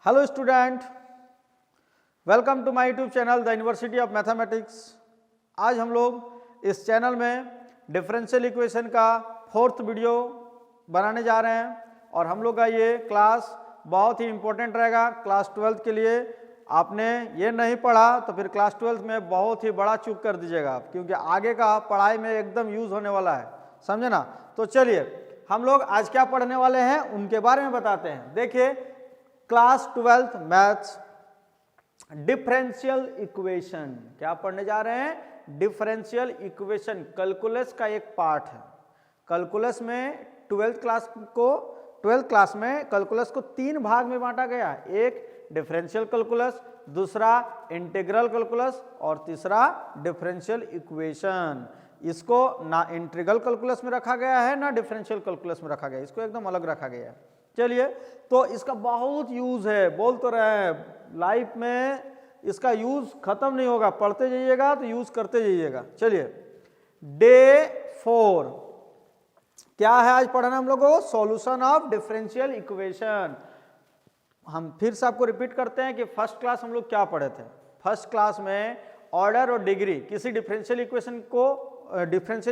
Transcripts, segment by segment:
Hello student, welcome to my YouTube channel the university of mathematics. आज हम लोग इस चैनल में डिफरेंशियल इक्वेशन का 4th वीडियो बनाने जा रहे हैं और हम लोग का ये क्लास बहुत ही इम्पोर्टेंट रहेगा क्लास 12th के लिए। आपने ये नहीं पढ़ा तो फिर क्लास 12th में बहुत ही बड़ा चूक कर दीजिएगा आप, क्योंकि आगे का पढ़ाई में एकदम यूज होने वाला है, समझे ना। तो चलिए हम लोग आज क्या पढ़ने वाले हैं उनके बारे में बताते हैं। देखिए, class 12th maths differential equation क्या पढ़ने जा रहे हैं? डिफरेंशियल इक्वेशन कैलकुलस का एक पार्ट है। कैलकुलस में 12th क्लास में कैलकुलस को 3 भाग में बांटा गया है। एक डिफरेंशियल कैलकुलस, दूसरा इंटीग्रल कैलकुलस और तीसरा डिफरेंशियल इक्वेशन। इसको ना इंटीग्रल कैलकुलस में रखा गया है ना डिफरेंशियल कैलकुलस में रखा गया है, इसको एकदम अलग रखा गया है। चलिए, तो इसका बहुत यूज है, बोल तो रहे हैं, लाइफ में इसका यूज खत्म नहीं होगा, पढ़ते जाइएगा तो यूज करते जाइएगा। चलिए, डे 4 क्या है आज पढ़ना हम लोगों को? Solution of differential equation. हम फिर से आपको रिपीट करते हैं कि फर्स्ट क्लास हम लोग क्या पढ़े थे। फर्स्ट क्लास में ऑर्डर और डिग्री किसी डिफरेंशियल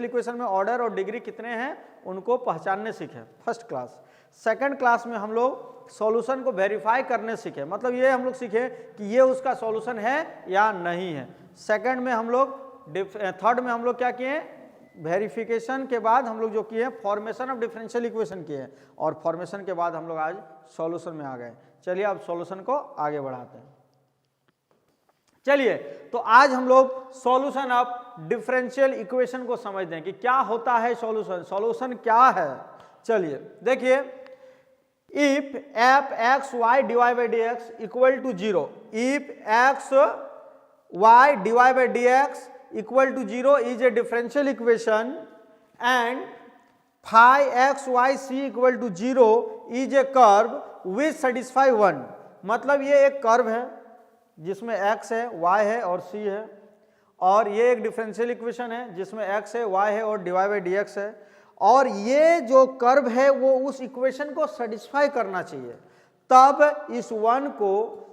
इक्वेशन में ऑर्डर और डिग्री कितने हैं उनको पहचानने सीखे फर्स्ट क्लास। सेकंड क्लास में हम लोग सॉल्यूशन को वेरीफाई करने सीखे, मतलब ये हम लोग सीखे कि ये उसका सॉल्यूशन है या नहीं है। सेकंड में हम लोग थर्ड में हम लोग क्या किए? वेरिफिकेशन के बाद हम लोग जो किए फॉर्मेशन ऑफ डिफरेंशियल इक्वेशन किए और फॉर्मेशन के बाद हम लोग आज सॉल्यूशन में आ गए। चलिए अब सॉल्यूशन को आगे बढ़ाते हैं। चलिए, तो आज हम लोग सॉल्यूशन ऑफ डिफरेंशियल इक्वेशन को समझते हैं कि क्या होता है सॉल्यूशन, सॉल्यूशन क्या है। चलिए देखिए, if f x y dy by dx equal to 0, if x y dy by dx equal to 0 is a differential equation and phi x y c equal to 0 is a curve which satisfy 1। मतलब ये एक curve है जिसमें x है, y है और c है, और ये एक डिफरेंशियल इक्वेशन है जिसमें x है, y है और dy by dx है, और ये जो कर्व है वो उस इक्वेशन को सेटिस्फाई करना चाहिए। तब इस वन को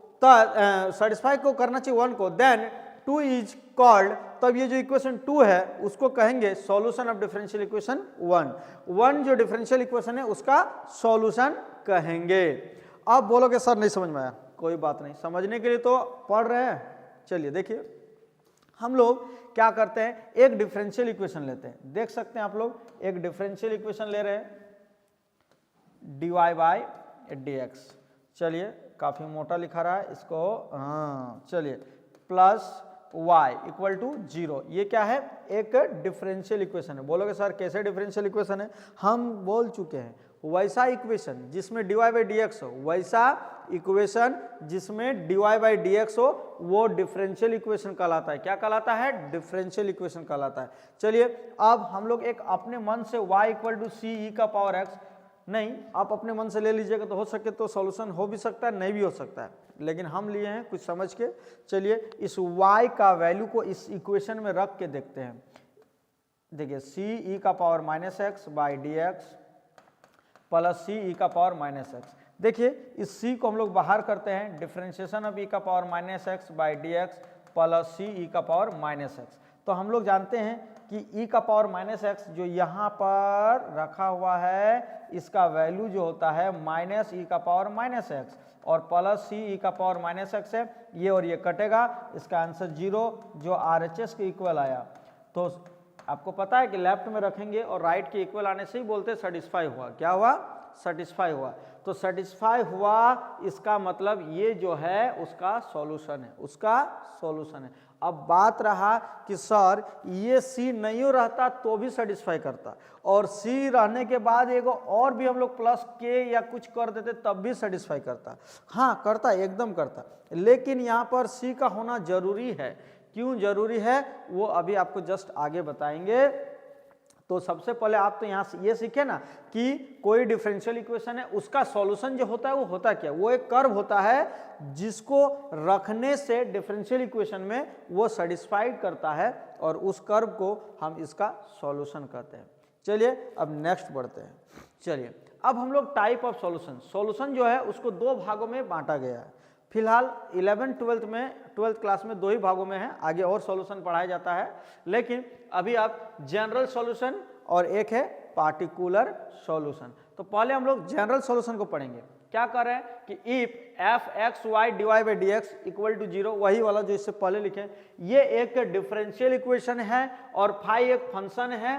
सेटिस्फाई को करना चाहिए वन को, देन 2 इज कॉल्ड, तब ये जो इक्वेशन 2 है उसको कहेंगे सॉल्यूशन ऑफ डिफरेंशियल इक्वेशन 1 जो डिफरेंशियल इक्वेशन है उसका सॉल्यूशन कहेंगे। अब बोलोगे सर नहीं समझ में आया, कोई बात नहीं, समझने के लिए तो पढ़ रहे हैं। चलिए देखिए, हम लोग क्या करते हैं, एक डिफरेंशियल इक्वेशन लेते हैं। देख सकते हैं आप लोग, एक डिफरेंशियल इक्वेशन ले रहे हैं dy बाय dx। चलिए, काफी मोटा लिखा रहा है इसको, हाँ चलिए, प्लस y इक्वल टू 0। ये क्या है? एक डिफरेंशियल इक्वेशन है। बोलोगे सर कैसे डिफरेंशियल इक्वेशन है? हम बोल चुके हैं वैसा इक्वेशन जिसमें dy बाई dx हो, वैसा इक्वेशन जिसमें dy बाई dx हो वो डिफरेंशियल इक्वेशन कहलाता है। क्या कहलाता है? डिफरेंशियल इक्वेशन कहलाता है। चलिए, अब हम लोग एक अपने मन से y equal to C E का पावर x, नहीं आप अपने मन से ले लीजिएगा तो हो सके तो सॉल्यूशन हो भी सकता है, नहीं भी हो सकता है, लेकिन हम लिए हैं कुछ समझ के। चलिए, इस y का वैल्यू को इस इक्वेशन में रख के देखते हैं। देखिए, सी ई का power minus X by D X plus C E का पावर माइनस एक्स। देखिए, इस c को हम लोग बाहर करते हैं, डिफरेंशिएशन ऑफ e का power minus X by D X plus C E का पावर माइनस एक्स। तो हम लोग जानते हैं कि e का पावर माइनस एक्स जो यहाँ पर रखा हुआ है इसका वैल्यू जो होता है माइनस e का पावर माइनस एक्स और प्लस सी ई का पावर माइनस एक्स है, ये और ये कटेगा, इसका आंसर 0 जो RHS के इक्वल आया। तो आपको पता है कि लेफ्ट में रखेंगे और राइट के इक्वल आने से ही बोलते सेटिस्फाई हुआ। क्या हुआ? सेटिस्फाई हुआ। तो सेटिस्फाई हुआ इसका मतलब ये जो है उसका सॉल्यूशन है, उसका सॉल्यूशन है। अब बात रहा कि सर ये सी नहीं रहता तो भी सेटिस्फाई करता, और सी रहने के बाद एगो और भी हम लोग प्लस के या कुछ कर देते तब भी सेटिस्फाई करता। हाँ करता, एकदम करता, लेकिन यहाँ पर सी का होना जरूरी है। क्यों जरूरी है वो अभी आपको जस्ट आगे बताएंगे। तो सबसे पहले आप तो यहाँ से ये सीखे ना कि कोई डिफरेंशियल इक्वेशन है उसका सॉल्यूशन जो होता है वो होता क्या? वो एक कर्व होता है जिसको रखने से डिफरेंशियल इक्वेशन में वो सेटिस्फाइड करता है और उस कर्व को हम इसका सॉल्यूशन कहते हैं। चलिए अब नेक्स्ट बढ़ते हैं। चलिए अब हम लोग टाइप ऑफ सॉल्यूशन, सॉल्यूशन जो है उसको दो भागों में बांटा गया है। फिलहाल 11 12 में 12th क्लास में दो ही भागों में है, आगे और सॉल्यूशन पढ़ाया जाता है, लेकिन अभी आप जनरल सॉल्यूशन और एक है पार्टिकुलर सॉल्यूशन। तो पहले हम लोग जनरल सॉल्यूशन को पढ़ेंगे। क्या कर रहे हैं कि if f x y divide by D x equal to 0, वही वाला जो इससे पहले लिखे, ये एक डिफरेंशियल इक्वेशन है और फाई एक फंक्शन है,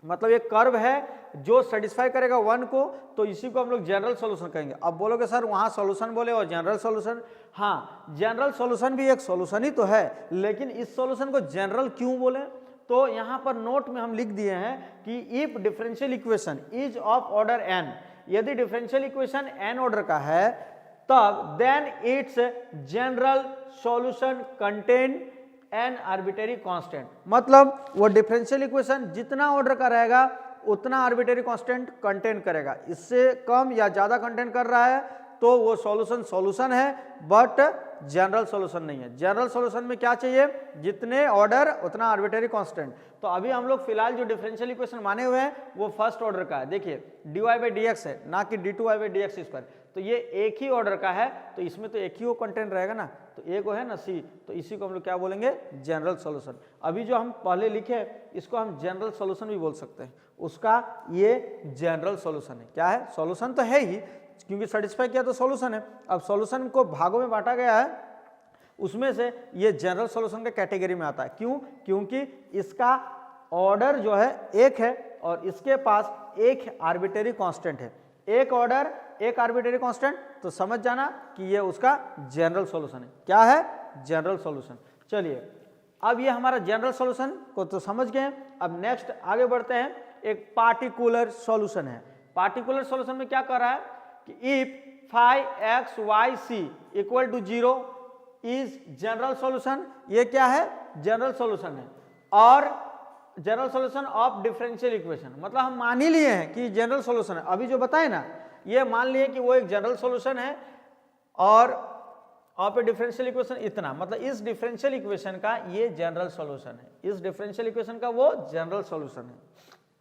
मतलब एक कर्व है जो सेटिस्फाई करेगा 1 को, तो इसी को हम लोग जनरल सॉल्यूशन कहेंगे। अब बोलोगे सर वहां सॉल्यूशन बोले और जनरल सॉल्यूशन, हाँ जनरल सॉल्यूशन भी एक सॉल्यूशन ही तो है, लेकिन इस सॉल्यूशन को जनरल क्यों बोले, तो यहां पर नोट में हम लिख दिए हैं कि if differential equation is of order n, यदि डिफरेंशियल इक्वेशन n ऑर्डर का है तब then its general solution contain n arbitrary constant, मतलब वो डिफरेंशियल इक्वेशन जितना ऑर्डर का रहेगा उतना आर्बिट्रेरी कांस्टेंट कंटेन करेगा। इससे कम या ज्यादा कंटेन कर रहा है तो वो सॉल्यूशन सॉल्यूशन है बट जनरल सॉल्यूशन नहीं है। जनरल सॉल्यूशन में क्या चाहिए, जितने ऑर्डर उतना आर्बिट्रेरी कांस्टेंट। तो अभी हम लोग फिलहाल जो डिफरेंशियल इक्वेशन माने हुए हैं वो फर्स्ट ऑर्डर का है, देखिए dy बाई डी एक्स है ना कि d2y by D x square, तो ये एक ही ऑर्डर का है तो इसमें तो एक ही वो कंटेंट रहेगा ना, तो एक वो है ना c, तो इसी को हम लोग क्या बोलेंगे जनरल सॉल्यूशन। अभी जो हम पहले लिखे इसको हम जनरल सॉल्यूशन भी बोल सकते हैं, उसका ये जनरल सॉल्यूशन है। क्या है, सॉल्यूशन तो है ही क्योंकि सेटिस्फाई किया तो सॉल्यूशन है। अब सॉल्यूशन को भागों में बांटा गया है, उसमें से ये जनरल सॉल्यूशन के कैटेगरी में आता है। क्यों, क्योंकि इसका ऑर्डर जो है एक है और इसके पास एक आर्बिट्रेरी कांस्टेंट है, एक ऑर्डर एक आर्बिट्रेरी कांस्टेंट, तो समझ जाना कि ये उसका जनरल सॉल्यूशन है। क्या है, जनरल सॉल्यूशन। चलिए अब ये हमारा जनरल सॉल्यूशन को तो समझ गए, अब नेक्स्ट आगे बढ़ते हैं, एक पार्टिकुलर सॉल्यूशन है। पार्टिकुलर सॉल्यूशन में क्या कर रहा है कि if phi x y c equal to 0 is general solution, ये क्या है, जनरल सॉल्यूशन है। और general solution of differential equation, मतलब हम मान ही लिए हैं कि जनरल सॉल्यूशन है, अभी जो बताए ना ये मान लिए कि वो एक जनरल सॉल्यूशन है और ऑफ ए डिफरेंशियल इक्वेशन इतना, मतलब इस डिफरेंशियल इक्वेशन का ये जनरल सॉल्यूशन है, इस डिफरेंशियल इक्वेशन का वो जनरल सॉल्यूशन है।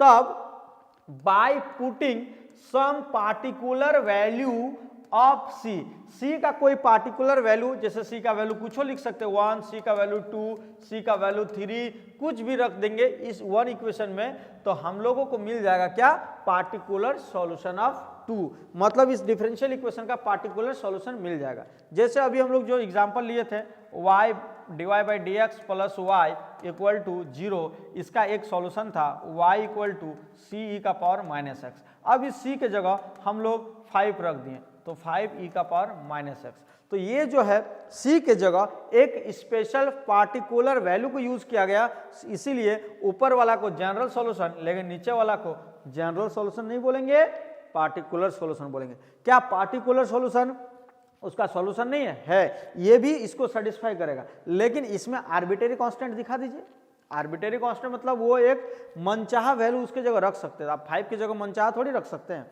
तब by putting some particular value of C, C का कोई पार्टिकुलर वैल्यू, जैसे सी का वैल्यू कुछ लिख सकते हैं 1, सी का वैल्यू 2, सी का वैल्यू 3, कुछ भी रख देंगे इस वन इक्वेशन में, तो हम लोगों को मिल जाएगा क्या, पार्टिकुलर सॉल्यूशन ऑफ 2, मतलब इस डिफरेंशियल इक्वेशन का पार्टिकुलर सॉल्यूशन मिल जाएगा। जैसे अभी हम लोग जो एग्जांपल लिए थे y D Y by D X plus Y equal to 0, इसका एक सॉल्यूशन था y equal to C E का पावर माइनस एक्स। अब इस c के जगह हम लोग 5 रख दिए तो 5 ई का पावर माइनस एक्स, तो ये जो है c के जगह एक स्पेशल पार्टिकुलर वैल्यू को यूज किया गया, इसीलिए ऊपर वाला को जनरल सॉल्यूशन लेकिन नीचे वाला को जनरल सॉल्यूशन नहीं बोलेंगे, पार्टिकुलर सॉल्यूशन बोलेंगे। क्या पार्टिकुलर सॉल्यूशन उसका सॉल्यूशन नहीं है, ये भी इसको सेटिस्फाई करेगा, लेकिन इसमें आर्बिट्रेरी कांस्टेंट दिखा दीजिए। आर्बिट्रेरी कांस्टेंट मतलब वो एक मनचाहा वैल्यू उसके जगह रख सकते हैं, आप 5 की जगह मनचाहा थोड़ी रख सकते हैं।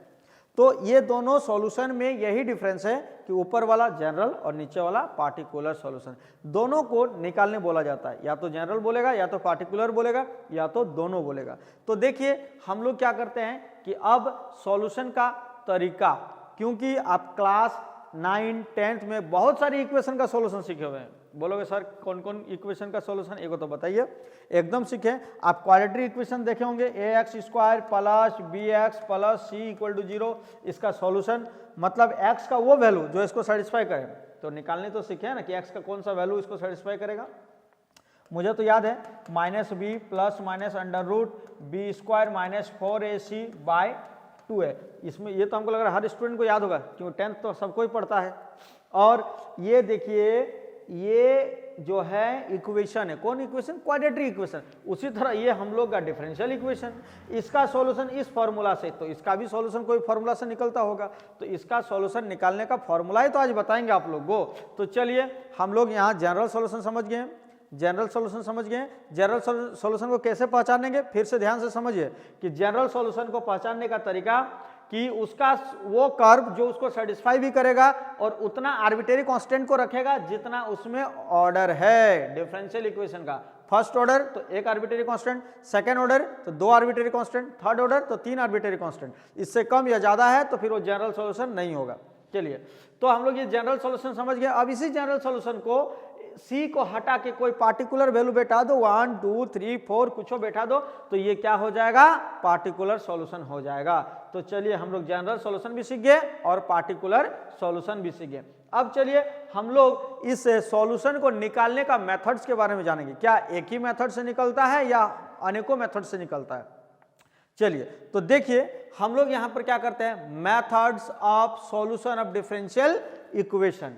तो ये दोनों सॉल्यूशन में यही डिफरेंस है कि ऊपर वाला जनरल और नीचे वाला पार्टिकुलर सॉल्यूशन, दोनों को निकालने बोला जाता है, या तो जनरल बोलेगा या तो पार्टिकुलर बोलेगा या तो दोनों बोलेगा। तो देखिए हम लोग क्या करते हैं कि अब सॉल्यूशन का तरीका, क्योंकि आप क्लास 9 10th में बहुत सारी इक्वेशन का सॉल्यूशन सीखे हुए हैं, बोलोगे सर कौन कौन इक्वेशन का सॉल्यूशन, एक तो बताइए, एकदम सीखे। आप क्वाड्रेटिक इक्वेशन देखे होंगे, ax square plus bx plus c equal to 0, इसका सॉल्यूशन मतलब x का वो वैल्यू जो इसको सेटिस्फाई करे, तो निकालने तो सीखे हैं ना कि x का कौन सा वैल्यू इसको सेटिस्फाई करेगा। मुझे तो याद है minus b plus minus under root b square minus 4ac by 2 है, इसमें ये तो हमको लग रहा है हर स्टूडेंट को याद होगा क्योंकि 10th तो सबको ही पढ़ता है। और ये देखिए ये जो है इक्वेशन है, कौन इक्वेशन, क्वाड्रेटिक इक्वेशन। उसी तरह ये हम लोग का डिफरेंशियल इक्वेशन, इसका सॉल्यूशन इस फॉर्मूला से, तो इसका भी सॉल्यूशन कोई फॉर्मूला से निकलता होगा, तो इसका सॉल्यूशन निकालने का फॉर्मूला ही तो आज बताएंगे आप लोग को। तो चलिए हम लोग यहाँ जनरल सॉल्यूशन समझ गए, जनरल सॉल्यूशन समझ गए। जनरल सॉल्यूशन को कैसे पहचानेंगे, फिर से ध्यान से समझिए कि जनरल सॉल्यूशन को पहचानने का तरीका कि उसका वो कर्व जो उसको सेटिस्फाई भी करेगा और उतना आर्बिट्रेरी कांस्टेंट को रखेगा जितना उसमें ऑर्डर है डिफरेंशियल इक्वेशन का। फर्स्ट ऑर्डर तो एक आर्बिट्रेरी कांस्टेंट, सेकंड ऑर्डर तो 2 आर्बिट्रेरी कांस्टेंट, थर्ड ऑर्डर तो 3 आर्बिट्रेरी कांस्टेंट। इससे कम या ज्यादा है तो फिर वो जनरल सॉल्यूशन नहीं होगा। चलिए, तो हम लोग ये जनरल सॉल्यूशन समझ गए। अब इसी जनरल सॉल्यूशन को C को हटा के कोई पार्टिकुलर वैल्यू बैठा दो, 1 2 3 4 कुछ बैठा दो, तो ये क्या हो जाएगा, पार्टिकुलर सॉल्यूशन हो जाएगा। तो चलिए हम लोग जनरल सॉल्यूशन भी सीख गए और पार्टिकुलर सॉल्यूशन भी सीख गए। अब चलिए हम लोग इस सॉल्यूशन को निकालने का मेथड्स के बारे में जानेंगे। क्या एक ही मेथड से निकलता है या अनेकों मेथड से निकलता है? चलिए, तो देखिए हम लोग यहां पर क्या करते हैं, methods of solution of differential equation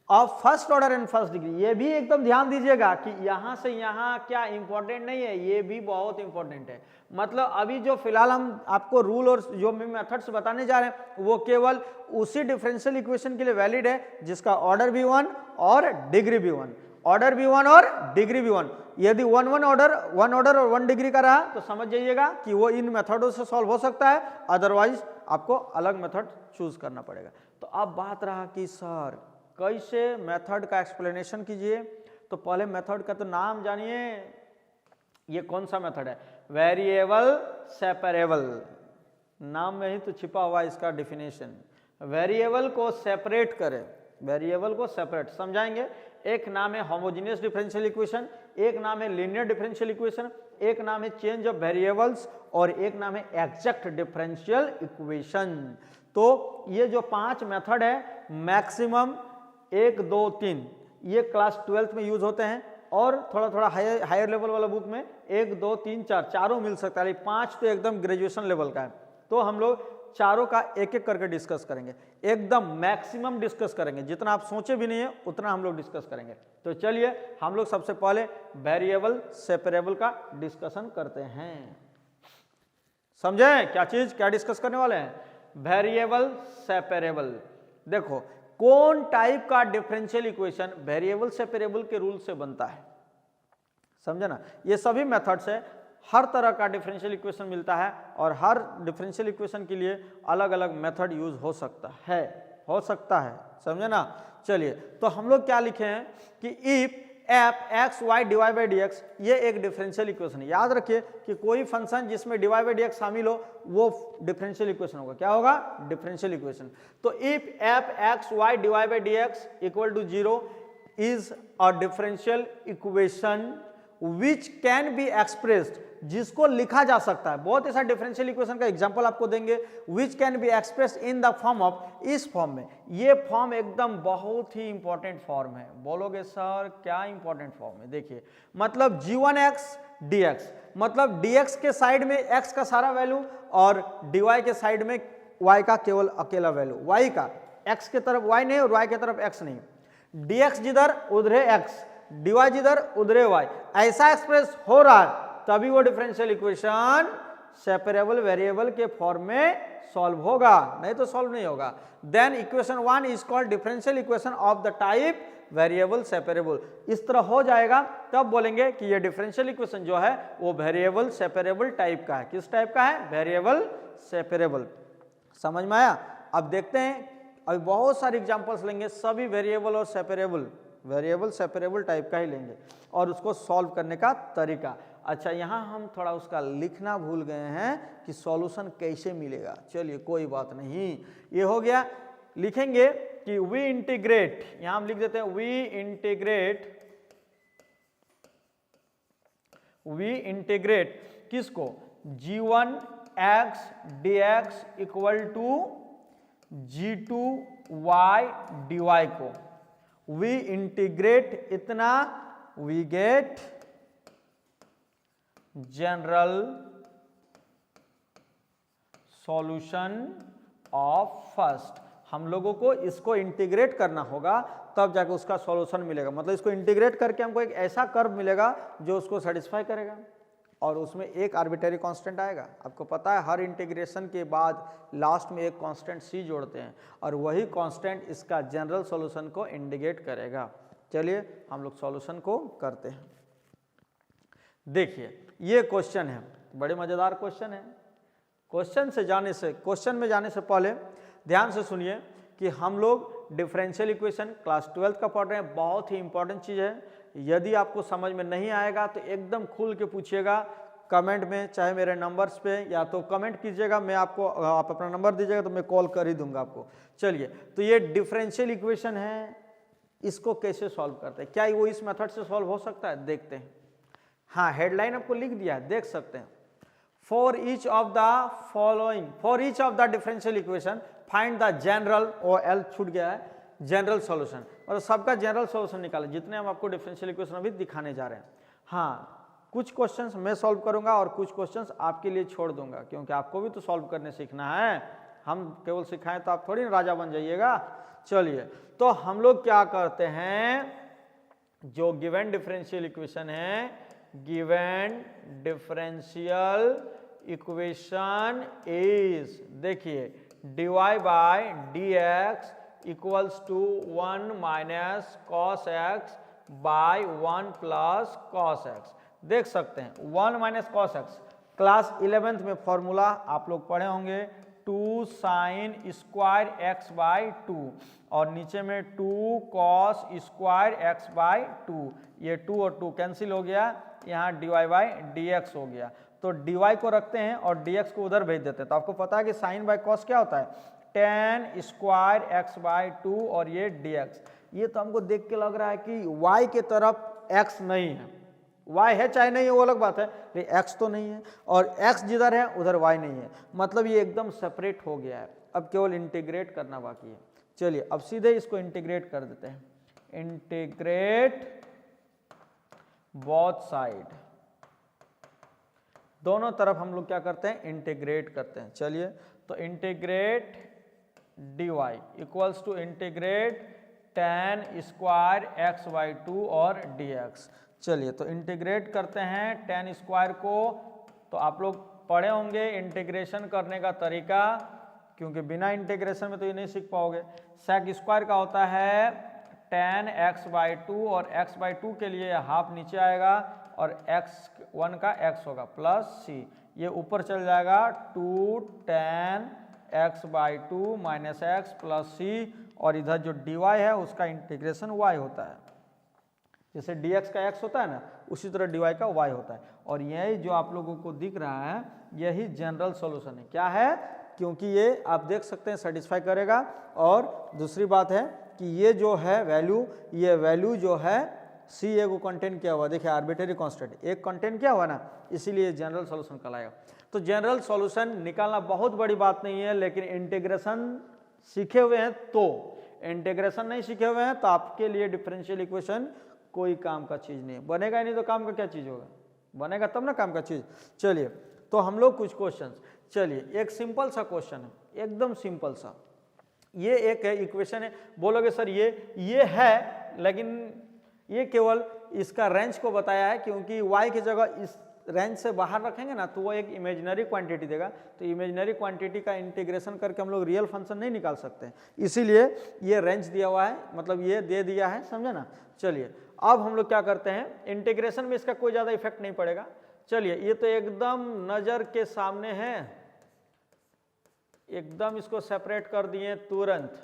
of first order and first degree. ये भी एकदम ध्यान दीजिएगा कि यहां से यहां क्या इंपॉर्टेंट नहीं है, ये भी बहुत इंपॉर्टेंट है। मतलब अभी जो फिलहाल हम आपको रूल और जो मेथड्स बताने जा रहे हैं वो केवल उसी डिफरेंशियल इक्वेशन के लिए वैलिड है जिसका ऑर्डर भी 1 और डिग्री भी 1, ऑर्डर भी 1 और डिग्री भी 1। यदि 1 ऑर्डर और 1 डिग्री का रहा तो समझ जाइएगा कि वो इन मेथडों से सॉल्व हो सकता है, अदरवाइज आपको अलग मेथड चूज करना पड़ेगा। तो अब बात रहा कि सर कैसे मेथड का एक्सप्लेनेशन कीजिए, तो पहले मेथड का तो नाम जानिए। ये कौन सा मेथड है, वेरिएबल सेपरेबल, नाम में ही तो छिपा हुआ इसका डिफिनेशन। वेरिएबल को सेपरेट करें, वेरिएबल को सेपरेट समझाएंगे। एक नाम है होमोजेनियस डिफरेंशियल इक्वेशन, एक नाम है लीनियर डिफरेंशियल इक्वेशन, एक नाम है चेंज ऑफ वेरिएबल्स और एक नाम है एग्जैक्ट डिफरेंशियल इक्वेशन। तो ये जो 5 मेथड है, मैक्सिमम 1 2 3 ये क्लास 12th में यूज होते हैं और थोड़ा थोड़ा हायर लेवल वाला बुक में 1 2 3 4 चारों मिल सकता है, 5 तो एकदम ग्रेजुएशन लेवल का है। तो हम लोग चारों का एक एक करके डिस्कस करेंगे, एकदम मैक्सिमम डिस्कस करेंगे, जितना आप सोचे भी नहीं है उतना हम लोग डिस्कस करेंगे। तो चलिए हम लोग सबसे पहले वेरिएबल सेपरेबल का डिस्कशन करते हैं। समझे क्या चीज, क्या डिस्कस करने वाले हैं, वेरिएबल सेपरेबल। देखो कौन टाइप का डिफरेंशियल इक्वेशन वेरिएबल सेपरेबल के रूल से बनता है, समझे ना। ये सभी मेथड से हर तरह का डिफरेंशियल इक्वेशन मिलता है और हर डिफरेंशियल इक्वेशन के लिए अलग अलग मेथड यूज हो सकता है, समझे ना। चलिए तो हम लोग क्या लिखे हैं कि if f x y d y by D x, ये एक डिफरेंशियल इक्वेशन है। याद रखिए कि कोई फंक्शन जिसमें d y by D x शामिल हो वो डिफरेंशियल इक्वेशन होगा। क्या होगा, डिफरेंशियल इक्वेशन। तो if f x y d y by D x equal to 0 is a differential equation which can be expressed, जिसको लिखा जा सकता है। बहुत ऐसा डिफरेंशियल इक्वेशन का एग्जांपल आपको देंगे, विच can be expressed in the form of, इस फॉर्म में। ये फॉर्म एकदम बहुत ही इंपॉर्टेंट फॉर्म है। बोलोगे सर क्या इंपॉर्टेंट फॉर्म है, देखिए मतलब g1x dx, मतलब dx के साइड में x का सारा वैल्यू और dy के साइड में y का केवल अकेला वैल्यू, y का, x के तरफ y नहीं और y के तरफ x नहीं, dx जिधर उधरे x, dy जिधर उधरे y, ऐसा एक्सप्रेस हो रहा है तभी वो डिफरेंशियल इक्वेशन सेपरेबल वेरिएबल के फॉर्म में सॉल्व होगा, नहीं तो सॉल्व नहीं होगा। Then equation 1 is called differential equation of the type variable separable. इस तरह हो जाएगा तब बोलेंगे कि ये डिफरेंशियल इक्वेशन जो है वो वेरिएबल सेपरेबल टाइप का है। किस टाइप का है, वेरिएबल सेपरेबल। समझ में आया। अब देखते हैं, अभी बहुत सारे एग्जांपल्स लेंगे, सभी वेरिएबल और वेरिएबल सेपरेबल टाइप का ही लेंगे और उसको सॉल्व करने का तरीका। अच्छा, यहाँ हम थोड़ा उसका लिखना भूल गए हैं कि सॉल्यूशन कैसे मिलेगा। चलिए कोई बात नहीं, ये हो गया। लिखेंगे कि वी इंटीग्रेट, यहां हम लिख देते हैं वी इंटीग्रेट किसको, g1x dx equal to g2y dy को। वी इंटीग्रेट इतना, we get general solution of first. हम लोगों को इसको इंटीग्रेट करना होगा तब जाकर उसका सॉल्यूशन मिलेगा। मतलब इसको इंटीग्रेट करके हमको एक ऐसा कर्व मिलेगा जो उसको सेटिस्फाई करेगा और उसमें एक आर्बिट्रेरी कांस्टेंट आएगा। आपको पता है हर इंटीग्रेशन के बाद लास्ट में एक कांस्टेंट सी जोड़ते हैं और वही कांस्टेंट इसका जनरल सॉल्यूशन को इंडिकेट करेगा। चलिए हम लोग सॉल्यूशन को करते हैं। देखिए ये क्वेश्चन है, बड़े मजेदार क्वेश्चन है। क्वेश्चन में जाने से पहले ध्यान से सुनिए कि हम लोग डिफरेंशियल इक्वेशन क्लास 12th का पढ़ रहे हैं, बहुत ही इंपॉर्टेंट चीज है। यदि आपको समझ में नहीं आएगा तो एकदम खुल के पूछिएगा कमेंट में, चाहे मेरे नंबर्स पे, या तो कमेंट कीजिएगा, मैं आपको, आप अपना नंबर दीजिएगा तो मैं कॉल कर ही दूंगा आपको। चलिए, तो ये डिफरेंशियल इक्वेशन है, इसको कैसे सॉल्व करते हैं, क्या वो इस मेथड से सॉल्व हो सकता है, देखते हैं। हाँ, हेडलाइन आपको लिख दिया है, देख सकते हैं। For each of the following, for each of the differential equation find the general, और एल छूट गया है, जनरल सॉल्यूशन, मतलब सबका जनरल सॉल्यूशन निकालें, जितने हम आपको डिफरेंशियल इक्वेशन अभी दिखाने जा रहे हैं। हाँ, कुछ क्वेश्चंस मैं सॉल्व करूंगा और कुछ क्वेश्चंस आपके लिए छोड़ दूंगा, क्योंकि आपको भी तो सॉल्व करने सीखना है, हम केवल सिखाएं तो आप थोड़ी राजा बन जाइएगा। चलिए, तो हम लोग क्या करते हैं, जो गिवन डिफरेंशियल इक्वेशन है, गिवन डिफरेंशियल इक्वेशन इज, देखिए, dy बाय dx equals to 1 minus cos x by 1 plus cos x. देख सकते हैं 1 minus cos x, class 11th में फॉर्मूला आप लोग पढ़े होंगे, 2 साइन स्क्वायर एक्स बाय 2, और नीचे में 2 कॉस स्क्वायर एक्स बाय 2, ये 2 और 2 कैंसिल हो गया, यहाँ dy बाय dx हो गया। तो dy को रखते हैं और dx को उधर भेज देते हैं। तो आपको पता है कि साइन बाय कॉस क्या होता है, tan स्क्वायर एक्स बाय 2, और ये dx। ये तो हमको देख के लग रहा है कि y के तरफ x नहीं है, y है चाहे नहीं है वो अलग बात है, लेकिन x तो नहीं है, और x जिधर है उधर y नहीं है, मतलब ये एकदम सेपरेट हो गया है। अब केवल इंटीग्रेट करना बाकी है। चलिए, अब सीधे इसको इंटीग्रेट कर देते हैं, इंटीग्रेट बोथ साइड, दोनों तरफ हम लोग क्या करते हैं, इंटीग्रेट करते हैं। चलिए, तो integrate dy equals to integrate tan square x by 2 और dx। चलिए, तो इंटीग्रेट करते हैं tan स्क्वायर को, तो आप लोग पढ़े होंगे इंटीग्रेशन करने का तरीका, क्योंकि बिना इंटीग्रेशन में तो ये नहीं सीख पाओगे। sec स्क्वायर का होता है tan x बाई 2, और x बाई 2 के लिए हाफ नीचे आएगा और x1 का x होगा प्लस c, ये ऊपर चल जाएगा 2 tan x by 2 minus x plus c, और इधर जो dy है उसका इंटीग्रेशन y होता है, जैसे dx का x होता है ना, उसी तरह dy का y होता है। और यही जो आप लोगों को दिख रहा है, यही जनरल सॉल्यूशन है। क्या है, क्योंकि ये आप देख सकते हैं सेटिस्फाई करेगा। और दूसरी बात है कि ये जो है वैल्यू, ये वैल्यू जो है c ए को कंटेन किया हुआ, देखिए आर्बिट्रेरी कांस्टेंट एक कंटेन किया हुआ ना, इसीलिए जनरल सॉल्यूशन कहलाएगा। तो जनरल सॉल्यूशन निकालना बहुत बड़ी बात नहीं है, लेकिन इंटीग्रेशन सीखे हुए हैं, तो इंटीग्रेशन नहीं सीखे हुए हैं तो आपके लिए डिफरेंशियल इक्वेशन कोई काम का चीज नहीं है, बनेगा ही नहीं तो काम का क्या चीज होगा, बनेगा तब ना काम का चीज। चलिए, तो हम लोग कुछ क्वेश्चंस, चलिए एक सिंपल सा क्वेश्चन है, एकदम सिंपल सा, ये एक है इक्वेशन है, बोलोगे सर ये है, लेकिन ये केवल इसका रेंज को बताया है, क्योंकि y की जगह इस रेंज से बाहर रखेंगे ना तो वो एक इमेजिनरी क्वांटिटी देगा, तो इमेजिनरी क्वांटिटी का इंटीग्रेशन करके हम लोग रियल फंक्शन नहीं निकाल सकते, इसीलिए ये रेंज दिया हुआ है, मतलब ये दे दिया है, समझे ना। चलिए, अब हम लोग क्या करते हैं, इंटीग्रेशन में इसका कोई ज़्यादा इफेक्ट नहीं पड़ेगा। चलिए, ये तो एकदम नज़र के सामने है, एकदम इसको सेपरेट कर दिए तुरंत,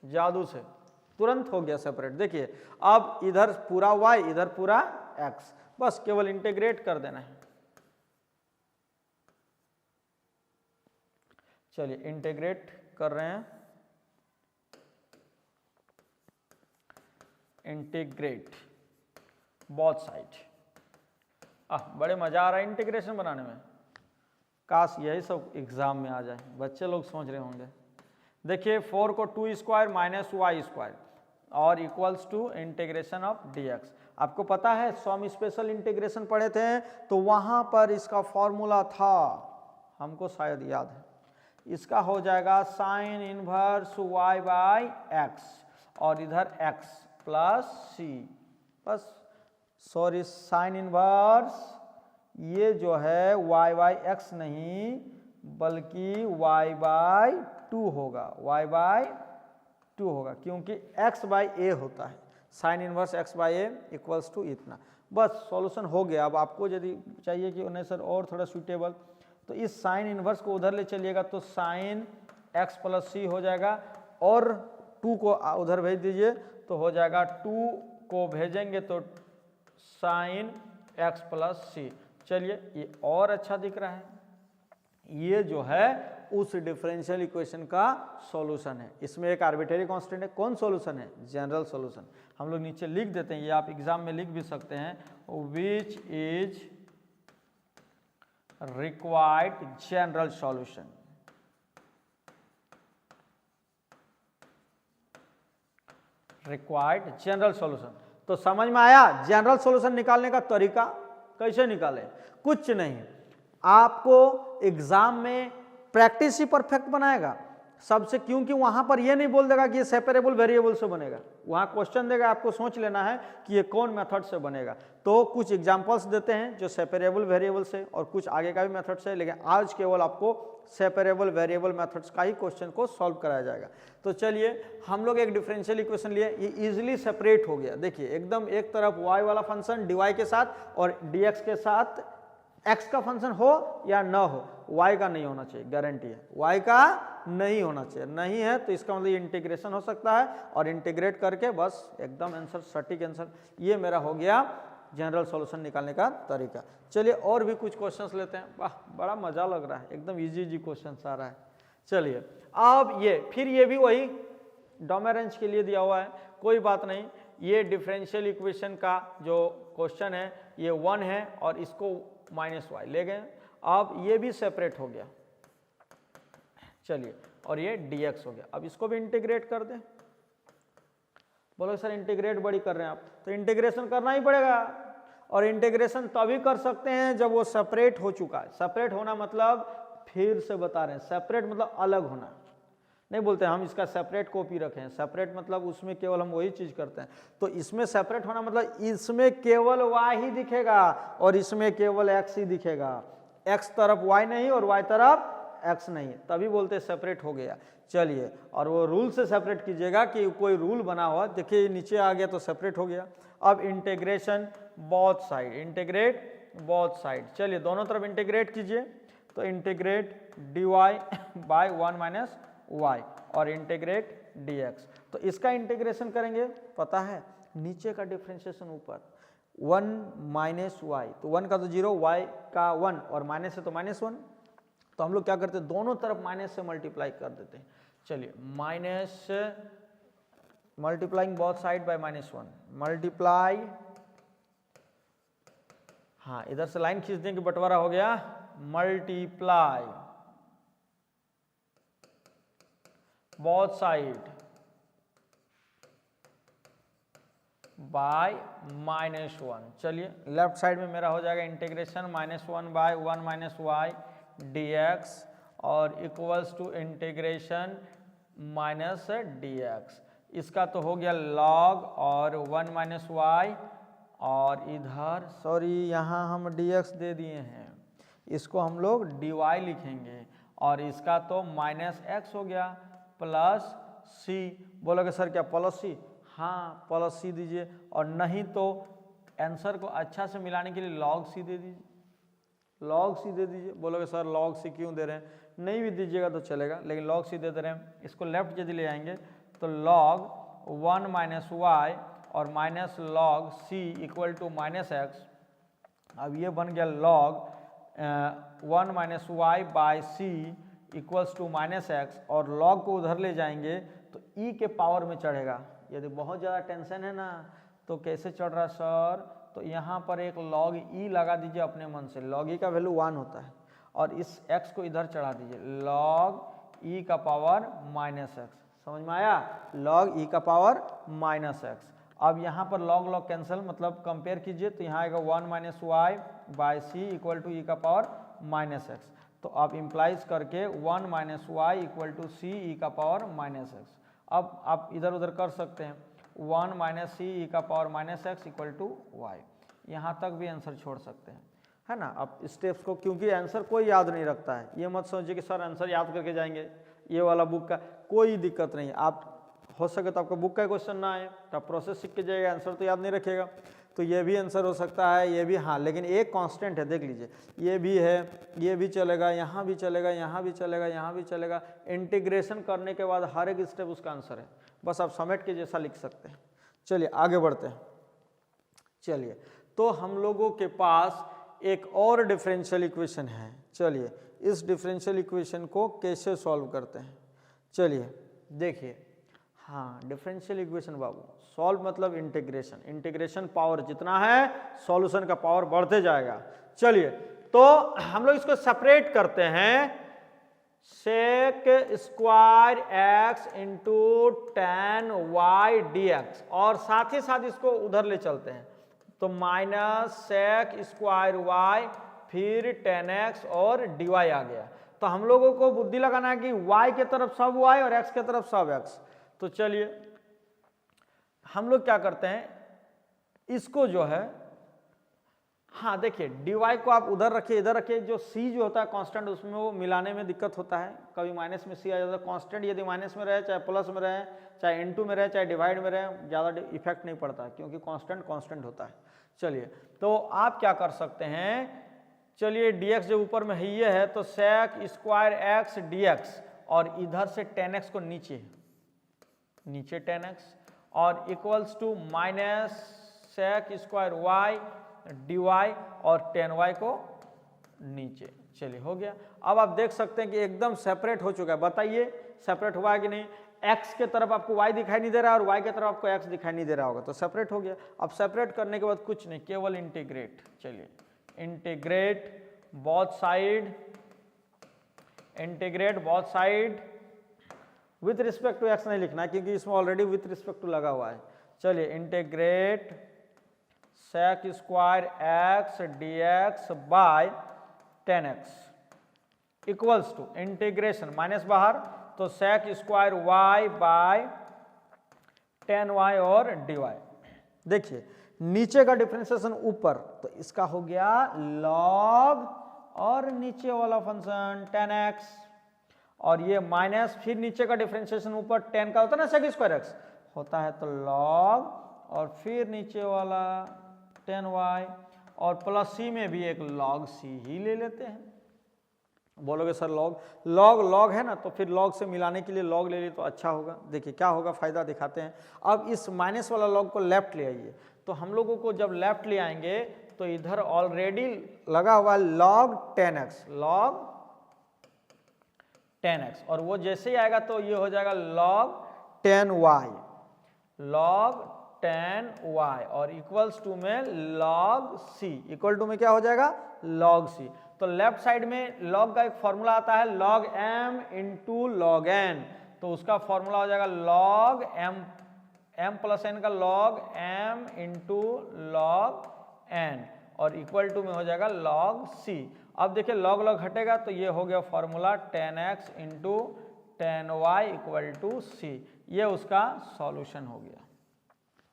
जादू से तुरंत हो गया सेपरेट। देखिए, अब इधर पूरा y, इधर पूरा x, बस केवल इंटीग्रेट कर देना है। चलिए, इंटीग्रेट कर रहे हैं, इंटीग्रेट बोथ साइड। बड़े मजा आ रहा है इंटीग्रेशन बनाने में, काश यही सब एग्जाम में आ जाए, बच्चे लोग सोच रहे होंगे। देखिए, 4 को 2 स्क्वायर माइनस वाई स्क्वायर और equals to integration of dx। आपको पता है सम स्पेशल इंटीग्रेशन पढ़े थे, तो वहां पर इसका फॉर्मूला था, हमको शायद याद है, इसका हो जाएगा sine inverse y by x, और इधर x प्लस c, बस सॉरी साइन इनवर्स ये जो है y बाई एक्स नहीं बल्कि y बाई 2 होगा, y बाई 2 होगा, क्योंकि x बाई a होता है, sine inverse x by a equals to इतना। बस सॉल्यूशन हो गया। अब आपको यदि चाहिए कि नहीं सर और थोड़ा सूटेबल, तो इस साइन इनवर्स को उधर ले चलिएगा तो साइन x प्लस c हो जाएगा, और 2 को उधर भेज दीजिए तो हो जाएगा 2 को भेजेंगे तो साइन एक्स प्लस सी। चलिए ये और अच्छा दिख रहा है, ये जो है उस डिफरेंशियल इक्वेशन का सॉल्यूशन है। इसमें एक आर्बिट्रेरी कांस्टेंट है, कौन सॉल्यूशन है? General solution. हम लोग नीचे लिख देते हैं, ये आप एग्जाम में लिख भी सकते हैं, which is required general solution. Required general solution. तो समझ में आया जनरल सॉल्यूशन निकालने का तरीका कैसे निकालें? कुछ नहीं, आपको एग्जाम में प्रैक्टिस ही परफेक्ट बनाएगा सबसे, क्योंकि वहां पर ये नहीं बोल देगा कि ये सेपरेबल वेरिएबल से बनेगा, वहां क्वेश्चन देगा, आपको सोच लेना है कि ये कौन मेथड से बनेगा। तो कुछ एग्जांपल्स देते हैं जो सेपरेबल वेरिएबल से, और कुछ आगे का भी मेथड से, लेकिन आज केवल आपको सेपरेबल वेरिएबल मेथड्स का ही क्वेश्चन को सॉल्व कराया जाएगा। तो चलिए हम लोग एक डिफरेंशियल इक्वेशन लिए, ये इजीली सेपरेट हो गया। देखिए एकदम एक तरफ y वाला फंक्शन dy के साथ और dx के साथ x का फंक्शन हो या ना हो, y का नहीं होना चाहिए, गारंटी है y का नहीं होना चाहिए। नहीं है तो इसका मतलब इंटीग्रेशन हो सकता है, और इंटीग्रेट करके बस एकदम आंसर, सटीक आंसर। ये मेरा हो गया जनरल सॉल्यूशन निकालने का तरीका। चलिए और भी कुछ क्वेश्चंस लेते हैं। वाह बड़ा मजा लग रहा है, एकदम इजी क्वेश्चन आ रहा है। चलिए अब ये फिर ये भी वही डोमेरेंज के लिए दिया हुआ है, कोई बात नहीं। ये डिफरेंशियल इक्वेशन का जो क्वेश्चन है ये 1 है और इसको -y ले गए। अब ये भी सेपरेट हो गया, चलिए, और ये dx हो गया। अब इसको भी इंटीग्रेट कर दें। बोलो सर इंटीग्रेट बड़ी कर रहे हैं आप, तो इंटीग्रेशन करना ही पड़ेगा, और इंटीग्रेशन तभी कर सकते हैं जब वो सेपरेट हो चुका है। सेपरेट होना मतलब, फिर से बता रहे हैं, सेपरेट मतलब अलग होना। नहीं बोलते हम इसका सेपरेट कॉपी रखें, सेपरेट मतलब उसमें केवल हम वही चीज करते हैं। तो इसमें सेपरेट होना मतलब इसमें केवल y ही दिखेगा और इसमें केवल x ही दिखेगा, x तरफ y नहीं और y तरफ x नहीं, तभी बोलते सेपरेट हो गया। चलिए, और वो रूल से सेपरेट कीजिएगा कि कोई रूल बना हुआ, देखिए नीचे आ गया तो सेपरेट हो गया। अब integration both side, integrate both side. चलिए दोनों तरफ इंटीग्रेट कीजिए, तो इंटीग्रेट dy बाय 1 - y और इंटीग्रेट dx। तो इसका इंटीग्रेशन करेंगे, पता है नीचे का डिफरेंशिएशन ऊपर 1 - y, तो 1 का तो 0, y का 1 और माइनस है तो -1। तो हम लोग क्या करते हैं, दोनों तरफ माइनस से मल्टीप्लाई कर देते हैं। चलिए minus multiplying both side by -1 multiply, हाँ इधर से लाइन खींच दें कि बंटवारा हो गया, मल्टीप्लाई बोथ साइड बाय -1। चलिए लेफ्ट साइड में मेरा हो जाएगा इंटीग्रेशन -1 बाय 1 - y dx और equals to integration minus dx। इसका तो हो गया log और 1 - y, और इधर सॉरी यहाँ हम dx दे दिए हैं, इसको हम लोग dy लिखेंगे, और इसका तो -x हो गया प्लस c। बोलोगे सर क्या प्लस c? हाँ प्लस c दीजिए, और नहीं तो आंसर को अच्छा से मिलाने के लिए log c दे दीजिए, log c दे दीजिए। बोलोगे सर log c क्यों दे रहे हैं? नहीं भी दीजिएगा तो चलेगा, लेकिन log c दे रहे हैं। इसको लेफ्ट यदि ले आएंगे तो log 1 - y और minus log c equal to -x। अब ये बन गया log 1 - y by c equals to -x, और log को उधर ले जाएंगे तो e के पावर में चढ़ेगा। यदि बहुत ज़्यादा टेंशन है ना तो कैसे चढ़ रहा सर, तो यहाँ पर एक log e लगा दीजिए अपने मन से, log e का वैल्यू 1 होता है, और इस x को इधर चढ़ा दीजिए, log e का पावर -x। समझ में आया? log e का पावर -x। अब यहाँ पर log कैंसिल, मतलब कंपेयर कीजिए, तो यहाँ आएगा 1 - y by c equal to e का पावर -x। तो आप इम्प्लाइज करके 1 - y equal to c e का पावर -x। अब आप इधर उधर कर सकते हैं, 1 - c e का power -x equal to y। यहाँ तक भी आंसर छोड़ सकते हैं, है ना। अब स्टेप्स को, क्योंकि आंसर कोई याद नहीं रखता है, ये मत सोचिए कि सर आंसर याद करके जाएंगे, ये वाला बुक का कोई दिक्कत नहीं। आप हो सके तो आपका बुक का क्वेश्चन ना आए तो आप प्रोसेस सीख के जाइएगा, आंसर तो याद नहीं रखेगा, तो ये भी आंसर हो सकता है, ये भी, हाँ लेकिन एक कांस्टेंट है, देख लीजिए, ये भी है, ये भी चलेगा, यहाँ भी चलेगा, यहाँ भी चलेगा, यहाँ भी चलेगा। इंटीग्रेशन करने के बाद हर एक स्टेप उसका आंसर है, बस आप समेट के जैसा लिख सकते हैं। चलिए आगे बढ़ते हैं। चलिए तो हम लोगों के पास एक और डिफरेंशियल इक्वेशन है। चलिए इस डिफरेंशियल इक्वेशन को कैसे सॉल्व करते हैं। चलिए देखिए, हाँ डिफरेंशियल इक्वेशन बाबू, सॉल्व मतलब इंटीग्रेशन, इंटीग्रेशन पावर जितना है सॉल्यूशन का पावर बढ़ते जाएगा। चलिए तो हम लोग इसको सेपरेट करते हैं, sec square x into tan y d x, और साथ ही साथ इसको उधर ले चलते हैं तो माइनस सेक स्क्वायर वाई फिर टेन एक्स और डी वाई आ गया। तो हम लोगों को बुद्धि लगाना है कि y के तरफ सब y और x के तरफ सब x। तो चलिए हम लोग क्या करते हैं, इसको जो है, हाँ देखिए dy को आप उधर रखिए इधर रखिए, जो c जो होता है कांस्टेंट उसमें वो मिलाने में दिक्कत होता है, कभी माइनस में c आ जाता है। कांस्टेंट यदि माइनस में रहे चाहे प्लस में रहे चाहे इनटू में रहे चाहे डिवाइड में रहे, ज़्यादा इफेक्ट नहीं पड़ता क्योंकि कांस्टेंट कांस्टेंट होता है। चलिए तो आप क्या कर सकते हैं, चलिए dx जो ऊपर में ये है तो सेक स्क्वायर एक्स dx, और इधर से टेन एक्स को नीचे टेन एक्स, और equals to minus sec square y d y और टेन वाई को नीचे। चलिए हो गया। अब आप देख सकते हैं कि एकदम सेपरेट हो चुका है। बताइए सेपरेट हुआ है कि नहीं। x के तरफ आपको y दिखाई नहीं दे रहा है और y के तरफ आपको x दिखाई नहीं दे रहा होगा, तो सेपरेट हो गया। अब सेपरेट करने के बाद कुछ नहीं, केवल इंटीग्रेट। चलिए integrate both side with respect to x नहीं लिखना क्योंकि इसमें ऑलरेडी विथ रिस्पेक्ट टू लगा हुआ है। चलिए integrate sec square x d x by tan x equals to integration, minus बाहर तो sec square y by tan y और डी वाई। देखिए नीचे का डिफरेंशिएशन ऊपर, तो इसका हो गया लॉग और नीचे वाला फंक्शन टेन एक्स, और ये माइनस फिर नीचे का डिफरेंशिएशन ऊपर टेन का होता है ना सेक स्क्वायर एक्स होता है तो लॉग और फिर नीचे वाला टेन वाई, और प्लस सी में भी एक लॉग सी ही ले लेते हैं। बोलोगे सर लॉग है ना, तो फिर लॉग से मिलाने के लिए लॉग ले लिए तो अच्छा होगा। देखिए क्या होगा, फायदा दिखाते हैं। अब इस माइनस वाला लॉग को लेफ्ट ले आइए, तो हम लोगों को जब लेफ्ट ले आएंगे तो इधर ऑलरेडी लगा हुआ लॉग टेन एक्स, और वो जैसे ही आएगा तो ये हो जाएगा लॉग टेन वाई और इक्वल्स टू में लॉग सी, इक्वल टू में क्या हो जाएगा लॉग सी। तो लेफ्ट साइड में लॉग का एक फॉर्मूला आता है log m into log n, तो उसका फॉर्मूला हो जाएगा लॉग m प्लस n का log m into log n, और इक्वल टू में हो जाएगा लॉग c। अब देखिए लॉग हटेगा तो ये हो गया formula 10x into 10y equal to c। ये उसका सॉल्यूशन हो गया,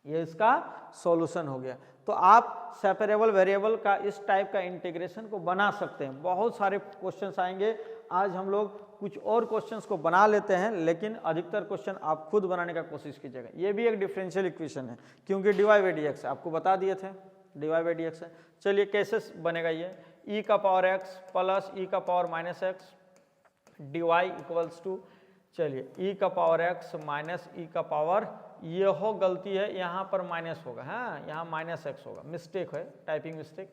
ये इसका सॉल्यूशन हो गया। तो आप सेपरेबल वेरिएबल का इस टाइप का इंटीग्रेशन को बना सकते हैं। बहुत सारे क्वेश्चंस आएंगे, आज हम लोग कुछ और क्वेश्चंस को बना लेते हैं, लेकिन अधिकतर क्वेश्चन आप खुद बनाने का कोशिश कीजिएगा। ये भी एक डिफरेंशियल इक्वेशन है क्योंकि dy बाई डी एक्स आपको बता दिए थे, dy बाई डी एक्स है। चलिए कैसे बनेगा ये, e का पावर x प्लस e का power minus x dy equals to, चलिए e का पावर x माइनस e का पावर, ये हो गलती है यहाँ पर माइनस होगा, हाँ यहाँ माइनस एक्स होगा, मिस्टेक है, टाइपिंग मिस्टेक।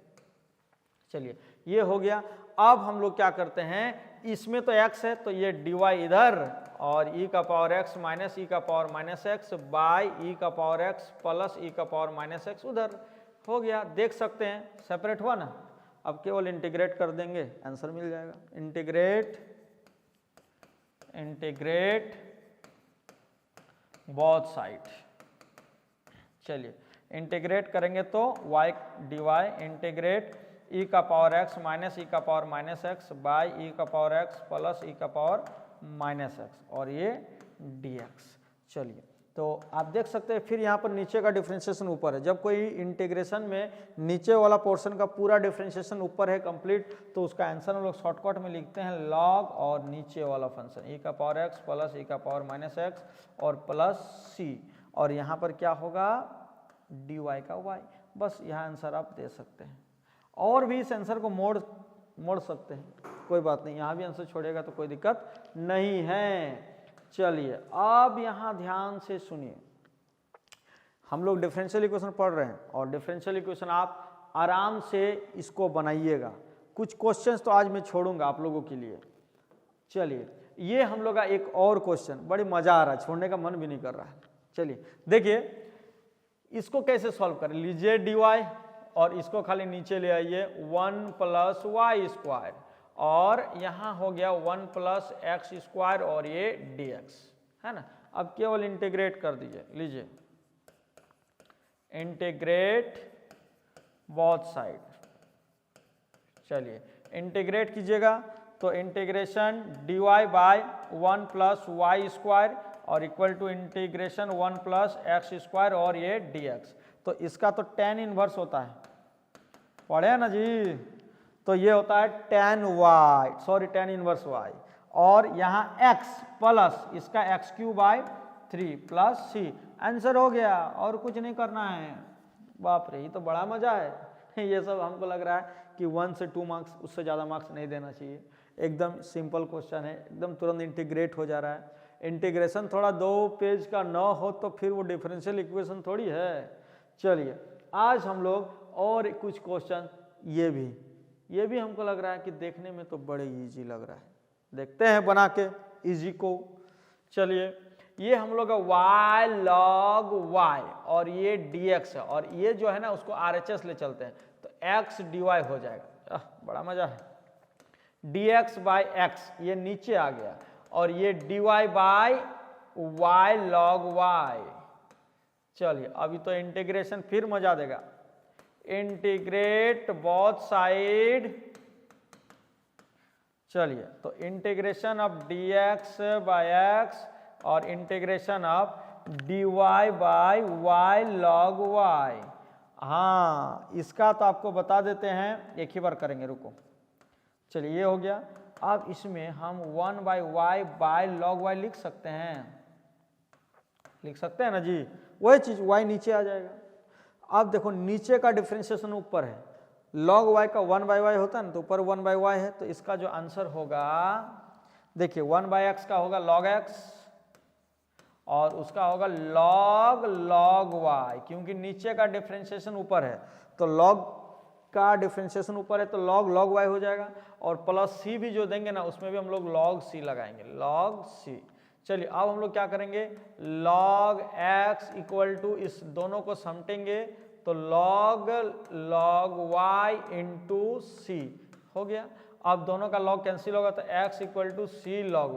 चलिए ये हो गया। अब हम लोग क्या करते हैं, इसमें तो x है तो ये dy इधर और e का पावर x माइनस e का power minus X by e का पावर x प्लस e का पावर माइनस एक्स उधर हो गया। देख सकते हैं सेपरेट हुआ ना। अब केवल इंटीग्रेट कर देंगे, आंसर मिल जाएगा। Integrate both side. चलिए इंटीग्रेट करेंगे तो y dy इंटीग्रेट e का पावर x माइनस e का power minus X by e का पावर x प्लस e का पावर माइनस एक्स, और ये dx। चलिए तो आप देख सकते हैं फिर यहाँ पर नीचे का डिफरेंशिएशन ऊपर है। जब कोई इंटीग्रेशन में नीचे वाला पोर्शन का पूरा डिफरेंशिएशन ऊपर है कंप्लीट, तो उसका आंसर हम लोग शॉर्टकट में लिखते हैं लॉग और नीचे वाला फंक्शन e का पावर x प्लस e का पावर माइनस एक्स और प्लस c, और यहाँ पर क्या होगा dy का y। बस यहाँ आंसर आप दे सकते हैं, और भी इस आंसर को मोड़ सकते हैं, कोई बात नहीं, यहाँ भी आंसर छोड़ेगा तो कोई दिक्कत नहीं है। चलिए अब यहाँ ध्यान से सुनिए, हम लोग डिफरेंशियल इक्वेशन पढ़ रहे हैं और डिफरेंशियल इक्वेशन आप आराम से इसको बनाइएगा। कुछ क्वेश्चंस तो आज मैं छोड़ूंगा आप लोगों के लिए। चलिए ये हम लोग का एक और क्वेश्चन, बड़ी मजा आ रहा है, छोड़ने का मन भी नहीं कर रहा है। चलिए देखिए इसको कैसे सॉल्व करें। लीजिए dy और इसको खाली नीचे ले आइए 1 प्लस वाई स्क्वायर, और यहाँ हो गया 1 प्लस एक्स स्क्वायर और ये dx है ना। अब केवल इंटीग्रेट कर दीजिए। लीजिए इंटीग्रेट बोथ साइड। चलिए इंटीग्रेट कीजिएगा तो integration dy by 1 plus Y square और equal to integration 1 plus X square और ये dx। तो इसका तो tan इनवर्स होता है, पढ़े ना जी। तो ये होता है tan y, sorry tan inverse y, और यहाँ x प्लस इसका x³ bye 3 plus c। Answer हो गया, और कुछ नहीं करना है। बाप रे, ये तो बड़ा मजा है। ये सब हमको लग रहा है कि 1 से 2 मार्क्स, उससे ज़्यादा मार्क्स नहीं देना चाहिए। एकदम सिंपल क्वेश्चन है, एकदम तुरंत इंटीग्रेट हो जा रहा है। इंटीग्रेशन थोड़ा 2 पेज का न हो तो फिर वो डिफरेंशियल इक्वेशन थोड़ी है। चलिए आज हम लोग और कुछ क्वेश्चन, ये भी हमको लग रहा है कि देखने में तो बड़े इजी लग रहा है। देखते हैं बना के इजी को। चलिए ये हम लोग का y log y और ये dx है, और ये जो है ना उसको RHS ले चलते हैं तो x dy हो जाएगा। बड़ा मजा है। dx बाय x ये नीचे आ गया, और ये dy by y log y। चलिए अभी तो इंटीग्रेशन फिर मजा देगा। Integrate both side. चलिए तो integration of dx by x और integration of dy by y log y। हाँ इसका तो आपको बता देते हैं, एक ही बार करेंगे, रुको। चलिए ये हो गया। अब इसमें हम 1 by y by log y लिख सकते हैं ना जी। वही चीज y नीचे आ जाएगा। अब देखो नीचे का डिफरेंशिएशन ऊपर है, log y का 1 बाय वाई होता है ना, तो ऊपर 1 बाय वाई है, तो इसका जो आंसर होगा देखिए 1 बाय एक्स का होगा log x और उसका होगा log y, क्योंकि नीचे का डिफरेंशिएशन ऊपर है तो log का डिफरेंशिएशन ऊपर है तो log y हो जाएगा, और प्लस c भी जो देंगे ना उसमें भी हम लोग log c लगाएंगे, log c। चलिए अब हम लोग क्या करेंगे, log x इक्वल टू इस दोनों को समेटेंगे तो log y इंटू c हो गया। अब दोनों का log कैंसिल होगा तो x equal to c log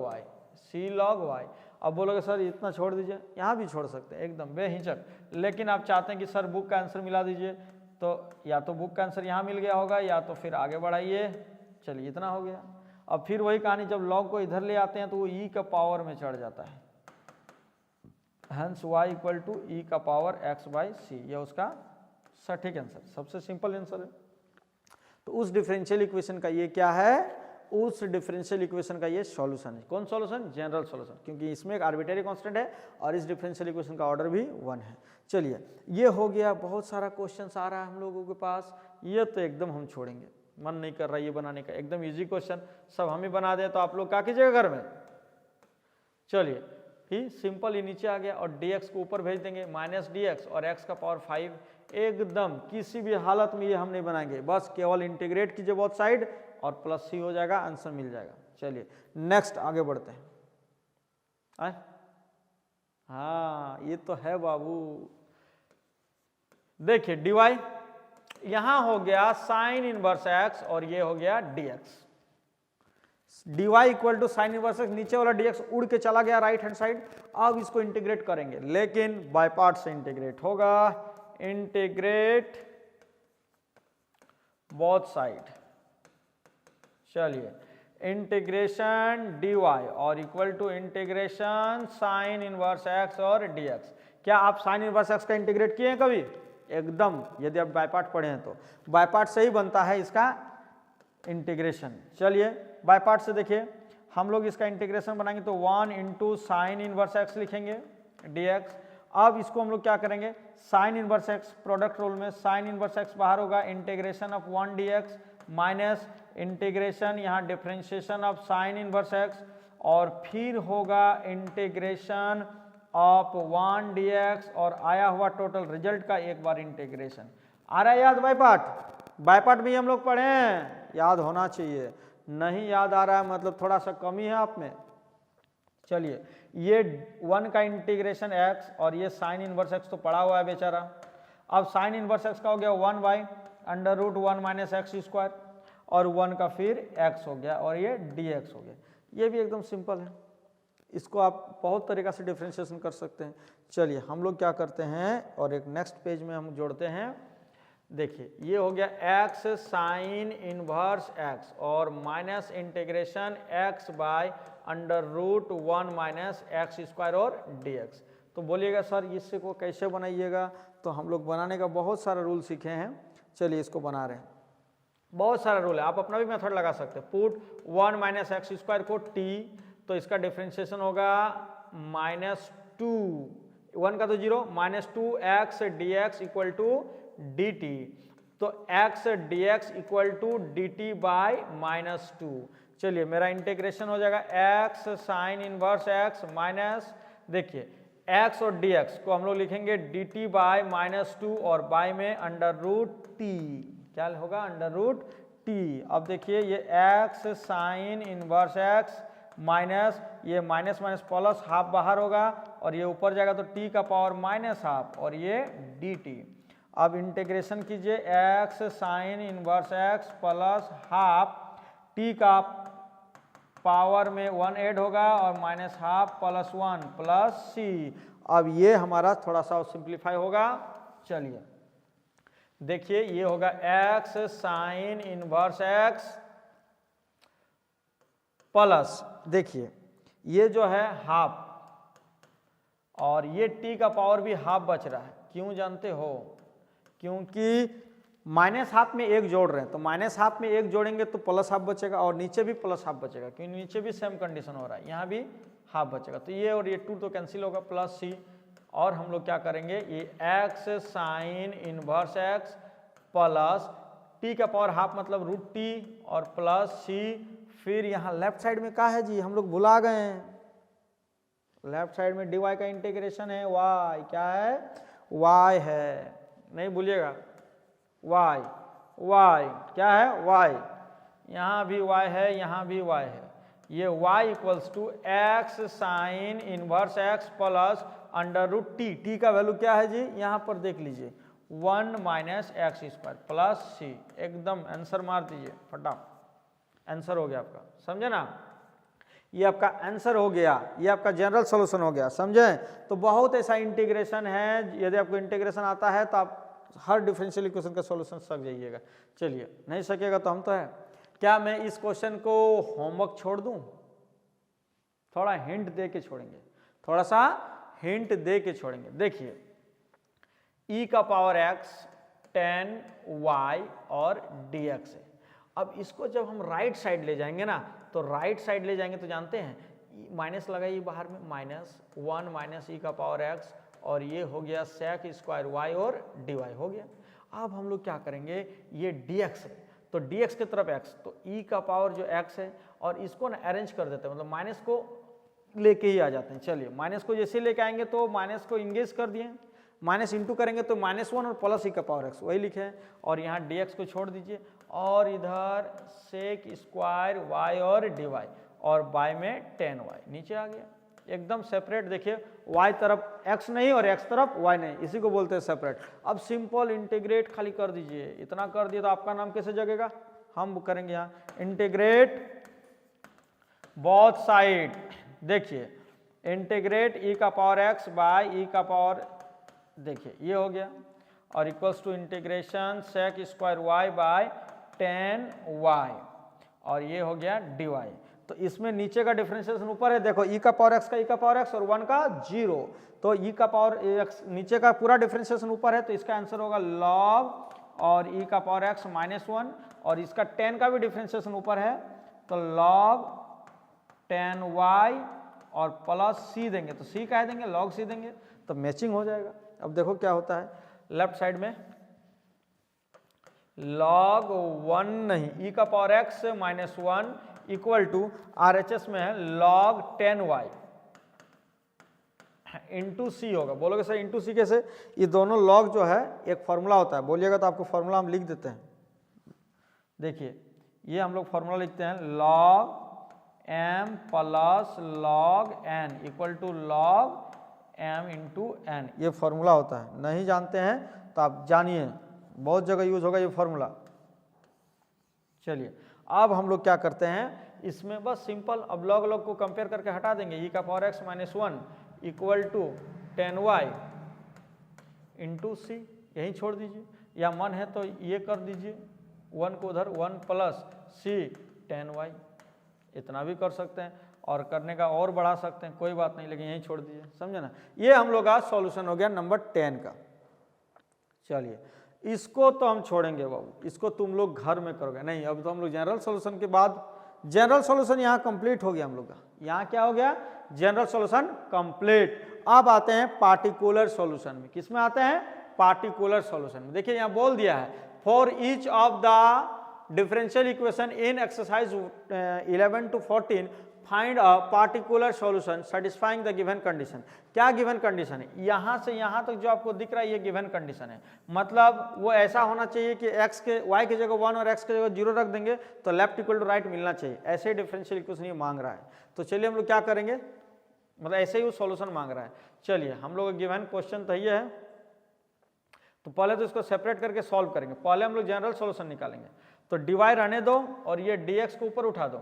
y। अब बोलोगे सर इतना छोड़ दीजिए, यहाँ भी छोड़ सकते हैं एकदम बेहिचक, लेकिन आप चाहते हैं कि सर बुक का आंसर मिला दीजिए, तो या तो बुक का आंसर यहाँ मिल गया होगा या तो फिर आगे बढ़ाइए। चलिए इतना हो गया। अब फिर वही कहानी, जब log को इधर ले आते हैं तो वो e का पावर में चढ़ जाता है, hence y equal to e का पावर x बाई सी। ये उसका सटीक आंसर, सबसे सिंपल आंसर है। तो उस डिफरेंशियल इक्वेशन का ये क्या है, उस डिफरेंशियल इक्वेशन का ये सॉल्यूशन है। कौन सॉल्यूशन, जनरल सॉल्यूशन, क्योंकि इसमें एक आर्बिट्रेरी कांस्टेंट है और इस डिफरेंशियल इक्वेशन का ऑर्डर भी 1 है। चलिए ये हो गया। बहुत सारा क्वेश्चंस आ रहा है हम लोगों के पास, ये तो एकदम हम छोड़ेंगे, मन नहीं कर रहा ये बनाने का। एकदम इजी क्वेश्चन सब हम ही बना दें तो आप लोग क्या कीजिएगा घर में। चलिए ही सिंपल ही नीचे आ गया, और dx को ऊपर भेज देंगे -dx और x का पावर 5। एकदम किसी भी हालत में ये हम नहीं बनाएंगे, बस केवल इंटीग्रेट कीजिए बोथ साइड और प्लस c हो जाएगा, आंसर मिल जाएगा। चलिए नेक्स्ट आगे बढ़ते हैं। हाँ ये तो है बाबू। देखिए dy यहां हो गया साइन इनवर्स x और ये हो गया dx। dy equal to sine inverse x, नीचे वाला dx उड़ के चला गया राइट हैंड साइड। अब इसको इंटीग्रेट करेंगे, लेकिन बाय पार्ट से इंटीग्रेट होगा। Integrate both side. चलिए इंटीग्रेशन dy और equal to integration sine inverse x और dx। क्या आप साइन इनवर्स x का इंटीग्रेट किए हैं कभी? एकदम, यदि आप बाय पार्ट पढ़े हैं तो बाय पार्ट से ही बनता है इसका इंटीग्रेशन। चलिए बाय पार्ट से देखिए, हम लोग इसका इंटीग्रेशन बनाएंगे तो 1 इंटू साइन इनवर्स x लिखेंगे dx। अब इसको हम लोग क्या करेंगे, sine inverse x product rule में साइन इनवर्स x बाहर होगा, integration of 1 dx minus integration यहाँ differentiation of sine inverse x, और फिर होगा इंटीग्रेशन ऑफ 1 dx और आया हुआ टोटल रिजल्ट का एक बार इंटीग्रेशन। आ रहा है याद बाय पार्ट? बाय पार्ट भी हम लोग पढ़े हैं, याद होना चाहिए। नहीं याद आ रहा है मतलब थोड़ा सा कमी है आप में। चलिए, ये 1 का इंटीग्रेशन x और ये साइन इनवर्स x तो पढ़ा हुआ है बेचारा। अब साइन इनवर्स x का हो गया 1/√1 माइनस एक्स स्क्वायर, और 1 का फिर x हो गया, और ये dx हो गया। ये भी एकदम सिंपल है, इसको आप बहुत तरीका से डिफ्रेंशिएशन कर सकते हैं। चलिए हम लोग क्या करते हैं, और एक नेक्स्ट पेज में हम जोड़ते हैं। देखिए ये हो गया x साइन इनवर्स x और minus integration x by √1 minus x square और dx। तो बोलिएगा सर इससे को कैसे बनाइएगा, तो हम लोग बनाने का बहुत सारा रूल सीखे हैं। चलिए इसको बना रहे हैं, बहुत सारा रूल है, आप अपना भी मेथड लगा सकते हैं। पुट 1 माइनस एक्स स्क्वायर को t, तो इसका डिफ्रेंशिएशन होगा -2, 1 का तो 0, -2x dx equal to dt। तो x dx equal to dt by -2। चलिए मेरा इंटीग्रेशन हो जाएगा x sine inverse x minus, देखिए x और dx को हम लोग लिखेंगे dt बाय -2 और बाय में √t, क्या होगा √t। अब देखिए ये x sine inverse x minus ये माइनस माइनस प्लस हाफ बाहर होगा, और ये ऊपर जाएगा तो t का पावर -हाफ और ये dt। अब इंटीग्रेशन कीजिए x sine inverse x plus half, t का पावर में 1 ऐड होगा और -हाफ प्लस 1 प्लस c। अब ये हमारा थोड़ा सा सिंप्लीफाई होगा। चलिए देखिए ये होगा x sine inverse x plus, देखिए ये जो है हाफ, और ये t का पावर भी हाफ बच रहा है। क्यों जानते हो, क्योंकि -हाफ में 1 जोड़ रहे हैं, तो -हाफ में 1 जोड़ेंगे तो +हाफ बचेगा, और नीचे भी +हाफ बचेगा, क्योंकि नीचे भी सेम कंडीशन हो रहा है, यहाँ भी हाफ बचेगा। तो ये और ये 2 तो कैंसिल होगा, प्लस c। और हम लोग क्या करेंगे, ये x sine inverse x plus t का पावर हाफ मतलब √t और प्लस c। फिर यहाँ लेफ्ट साइड में क्या है जी, हम लोग भुला गए हैं, लेफ्ट साइड में dy का इंटीग्रेशन है y, क्या है y है, नहीं भूलिएगा y, y क्या है y, यहाँ भी y है, यहाँ भी y है। ये y equals to x sine inverse x plus √t, t का वैल्यू क्या है जी, यहाँ पर देख लीजिए 1 minus x square plus c। एकदम आंसर मार दीजिए फटाफट, आंसर हो गया आपका, समझे ना। ये आपका आंसर हो गया, ये आपका जनरल सॉल्यूशन हो गया, समझे। तो बहुत ऐसा इंटीग्रेशन है, यदि आपको इंटीग्रेशन आता है तो आप हर डिफरेंशियल इक्वेशन का सॉल्यूशन सक जाइएगा। चलिए नहीं सकेगा तो हम तो है। क्या मैं इस क्वेश्चन को होमवर्क छोड़ दूं, थोड़ा हिंट दे के छोड़ेंगे, थोड़ा सा हिंट दे के छोड़ेंगे। देखिए e का पावर x tan y और dx है। अब इसको जब हम राइट साइड ले जाएंगे ना, तो राइट साइड ले जाएंगे तो जानते हैं माइनस लगाइए बाहर में, -1 माइनस e का पावर x, और ये हो गया सेक स्क्वायर y और dy हो गया। अब हम लोग क्या करेंगे, ये dx है तो dx की तरफ x, तो e का पावर जो x है, और इसको ना अरेंज कर देते हैं, मतलब माइनस को लेके ही आ जाते हैं। चलिए माइनस को जैसे लेके आएंगे तो माइनस को इंगेज कर दिए, माइनस इंटू करेंगे तो -1 और प्लस e का पावर x वही लिखे हैं, और यहाँ dx को छोड़ दीजिए, और इधर सेक स्क्वायर y और dy, और बाय में tan y नीचे आ गया एकदम सेपरेट। देखिए y तरफ x नहीं और x तरफ y नहीं, इसी को बोलते हैं सेपरेट। अब सिंपल इंटीग्रेट खाली कर दीजिए, इतना कर दिए तो आपका नाम कैसे जगेगा, हम करेंगे यहाँ इंटीग्रेट बोथ साइड। देखिए इंटीग्रेट e का पावर x बाय e का पावर, देखिए ये हो गया, और equals to integration sec square y by tan y, और ये हो गया dy। तो इसमें नीचे का डिफरेंशिएशन ऊपर है, देखो e का पावर x का e का पावर x और 1 का 0, तो e का पावर x नीचे का पूरा डिफरेंशिएशन ऊपर है, तो इसका आंसर होगा log, और e का पावर x -1, और इसका tan का भी डिफरेंशिएशन ऊपर है, तो log tan y और प्लस c देंगे, तो c कह देंगे log c देंगे, तो मैचिंग हो जाएगा। अब देखो क्या होता है, लेफ्ट साइड में log 1 नहीं, e का power x -1 equal to RHS में है log tan y into c होगा। बोलोगे सर इंटू सी कैसे, ये दोनों log जो है एक फॉर्मूला होता है, बोलिएगा तो आपको फॉर्मूला हम लिख देते हैं, देखिए ये हम लोग फॉर्मूला लिखते हैं log m plus log n equal to log m into n, ये फॉर्मूला होता है। नहीं जानते हैं तो आप जानिए, बहुत जगह यूज होगा ये फॉर्मूला। चलिए अब हम लोग क्या करते हैं, इसमें बस सिंपल अब log को कंपेयर करके हटा देंगे। e का power x minus 1 equal to 10y into C, यहीं छोड़ दीजिए, या मन है तो ये कर दीजिए, 1 को उधर 1 प्लस सी 10y, इतना भी कर सकते हैं, और करने का और बढ़ा सकते हैं, कोई बात नहीं, लेकिन यहीं छोड़ दीजिए, समझे ना। ये हम लोग का सॉल्यूशन हो गया नंबर 10 का। चलिए इसको तो हम छोड़ेंगे बाबू, इसको तुम लोग घर में करोगे नहीं। अब तो हम लोग जनरल सॉल्यूशन के बाद, जनरल सॉल्यूशन यहाँ कंप्लीट हो गया हम लोग का। यहाँ क्या हो गया, जनरल सॉल्यूशन कंप्लीट। अब आते हैं पार्टिकुलर सॉल्यूशन में। किस में आते हैं, पार्टिकुलर सॉल्यूशन में। देखिए यहाँ बोल दिया है for each of the differential equation in exercise 11 to 14 find a particular solution satisfying the given condition. क्या गिवन कंडीशन है, यहाँ से यहाँ तक जो आपको दिख रहा है ये गिवन कंडीशन है। मतलब वो ऐसा होना चाहिए कि x के y की जगह 1 और x की जगह 0 रख देंगे तो लेफ्ट इक्वल टू राइट मिलना चाहिए। ऐसे डिफरेंशियल इक्वेशन ये मांग रहा है। तो चलिए हम लोग क्या करेंगे, मतलब ऐसे ही वो सॉल्यूशन मांग रहा है। चलिए हम लोग गिवन क्वेश्चन तो ये है, तो पहले तो इसको सेपरेट करके सॉल्व करेंगे। पहले हम लोग जनरल सॉल्यूशन निकालेंगे, तो डिवाई रहने दो और ये dx को ऊपर उठा दो,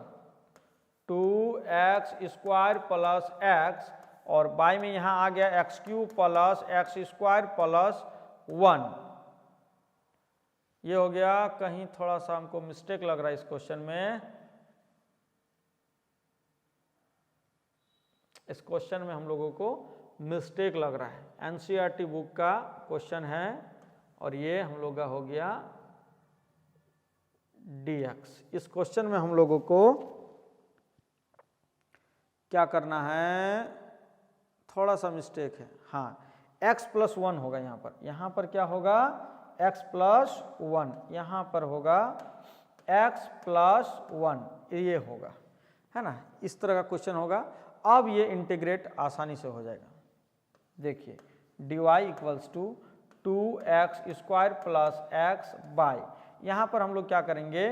2x स्क्वायर प्लस x, और बाई में यहाँ आ गया x cube plus X square plus 1। ये हो गया, कहीं थोड़ा सा हमको मिस्टेक लग रहा है इस क्वेश्चन में। इस क्वेश्चन में हम लोगों को मिस्टेक लग रहा है, एनसीईआरटी बुक का क्वेश्चन है, और ये हम लोग का हो गया dx। इस क्वेश्चन में हम लोगों को क्या करना है, थोड़ा सा मिस्टेक है। हाँ x प्लस 1 होगा यहाँ पर क्या होगा, x प्लस 1, यहाँ पर होगा x प्लस 1, ये होगा, है ना। इस तरह का क्वेश्चन होगा। अब ये इंटीग्रेट आसानी से हो जाएगा। देखिए dy equals to 2x square plus x by, यहाँ पर हम लोग क्या करेंगे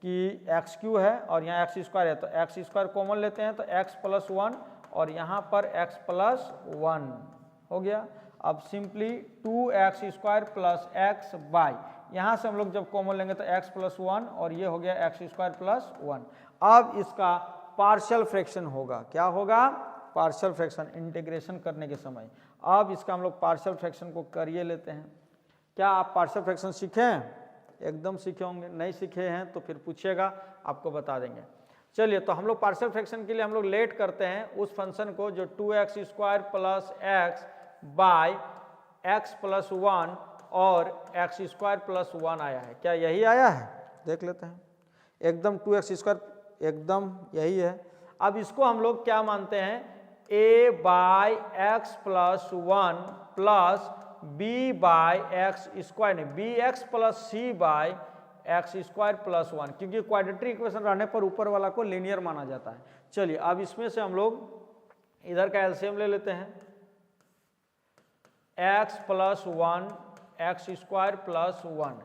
कि एक्स क्यू है और यहाँ एक्स स्क्वायर है, तो एक्स स्क्वायर कॉमन लेते हैं, तो एक्स प्लस 1 और यहाँ पर एक्स प्लस 1 हो गया। अब simply 2x square plus x by, यहाँ से हम लोग जब कॉमन लेंगे तो x प्लस 1 और ये हो गया एक्स स्क्वायर प्लस 1। अब इसका पार्शियल फ्रैक्शन होगा, क्या होगा, पार्शियल फ्रैक्शन इंटीग्रेशन करने के समय। अब इसका हम लोग पार्शियल फ्रैक्शन को करिए लेते हैं। क्या आप पार्शियल फ्रैक्शन सीखे हैं, एकदम सीखे होंगे, नहीं सीखे हैं तो फिर पूछिएगा, आपको बता देंगे। चलिए तो हम लोग पार्शियल फ्रैक्शन के लिए हम लोग लेट करते हैं उस फंक्शन को जो 2x square plus x by X plus 1 और एक्स स्क्वायर प्लस 1 आया है। क्या यही आया है, देख लेते हैं। एकदम 2x स्क्वायर एकदम यही है। अब इसको हम लोग क्या मानते हैं, a by X plus 1 plus b by X square, नहीं B x plus C by X square plus 1, क्योंकि क्वाड्रेटिक इक्वेशन रहने पर ऊपर वाला को लीनियर माना जाता है। चलिए अब इसमें से हम लोग इधर का एलसीएम ले लेते हैं, x plus 1 x square plus 1,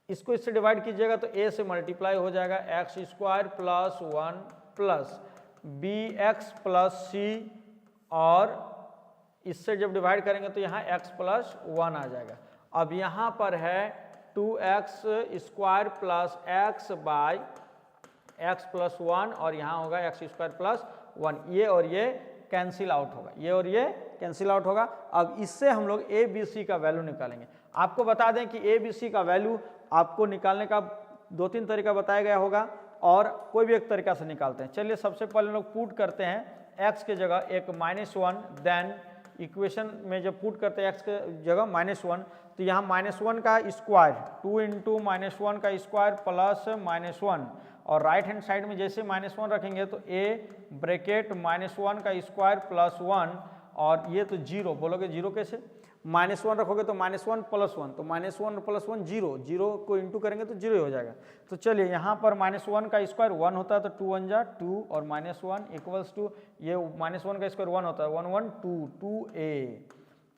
इसको इससे डिवाइड कीजिएगा तो a से मल्टीप्लाई हो जाएगा x square plus 1 plus b x plus c, और इससे जब डिवाइड करेंगे तो यहाँ x प्लस 1 आ जाएगा। अब यहाँ पर है 2x square plus x by X plus 1 और यहाँ होगा एक्स स्क्वायर प्लस 1, ये और ये कैंसिल आउट होगा, ये और ये कैंसिल आउट होगा। अब इससे हम लोग ए बी सी का वैल्यू निकालेंगे। आपको बता दें कि ए बी सी का वैल्यू आपको निकालने का 2-3 तरीका बताया गया होगा, और कोई भी एक तरीका से निकालते हैं। चलिए सबसे पहले लोग पुट करते हैं x के जगह एक -1, देन इक्वेशन में जब पुट करते हैं x के जगह -1, तो यहाँ -1 का स्क्वायर 2 इंटू -1 का स्क्वायर प्लस -1, और राइट हैंड साइड में जैसे -1 रखेंगे तो a ब्रैकेट -1 का स्क्वायर प्लस 1, और ये तो 0, बोलोगे 0 कैसे, -1 रखोगे तो -1 प्लस 1, तो -1 प्लस 1 0, 0 को इंटू करेंगे तो 0 ही हो जाएगा। तो चलिए यहाँ पर -1 का स्क्वायर 1 होता है, तो 2 1 जा 2 और -1 इक्वल्स टू ये -1 का स्क्वायर 1 होता है, 1 1 2 2a,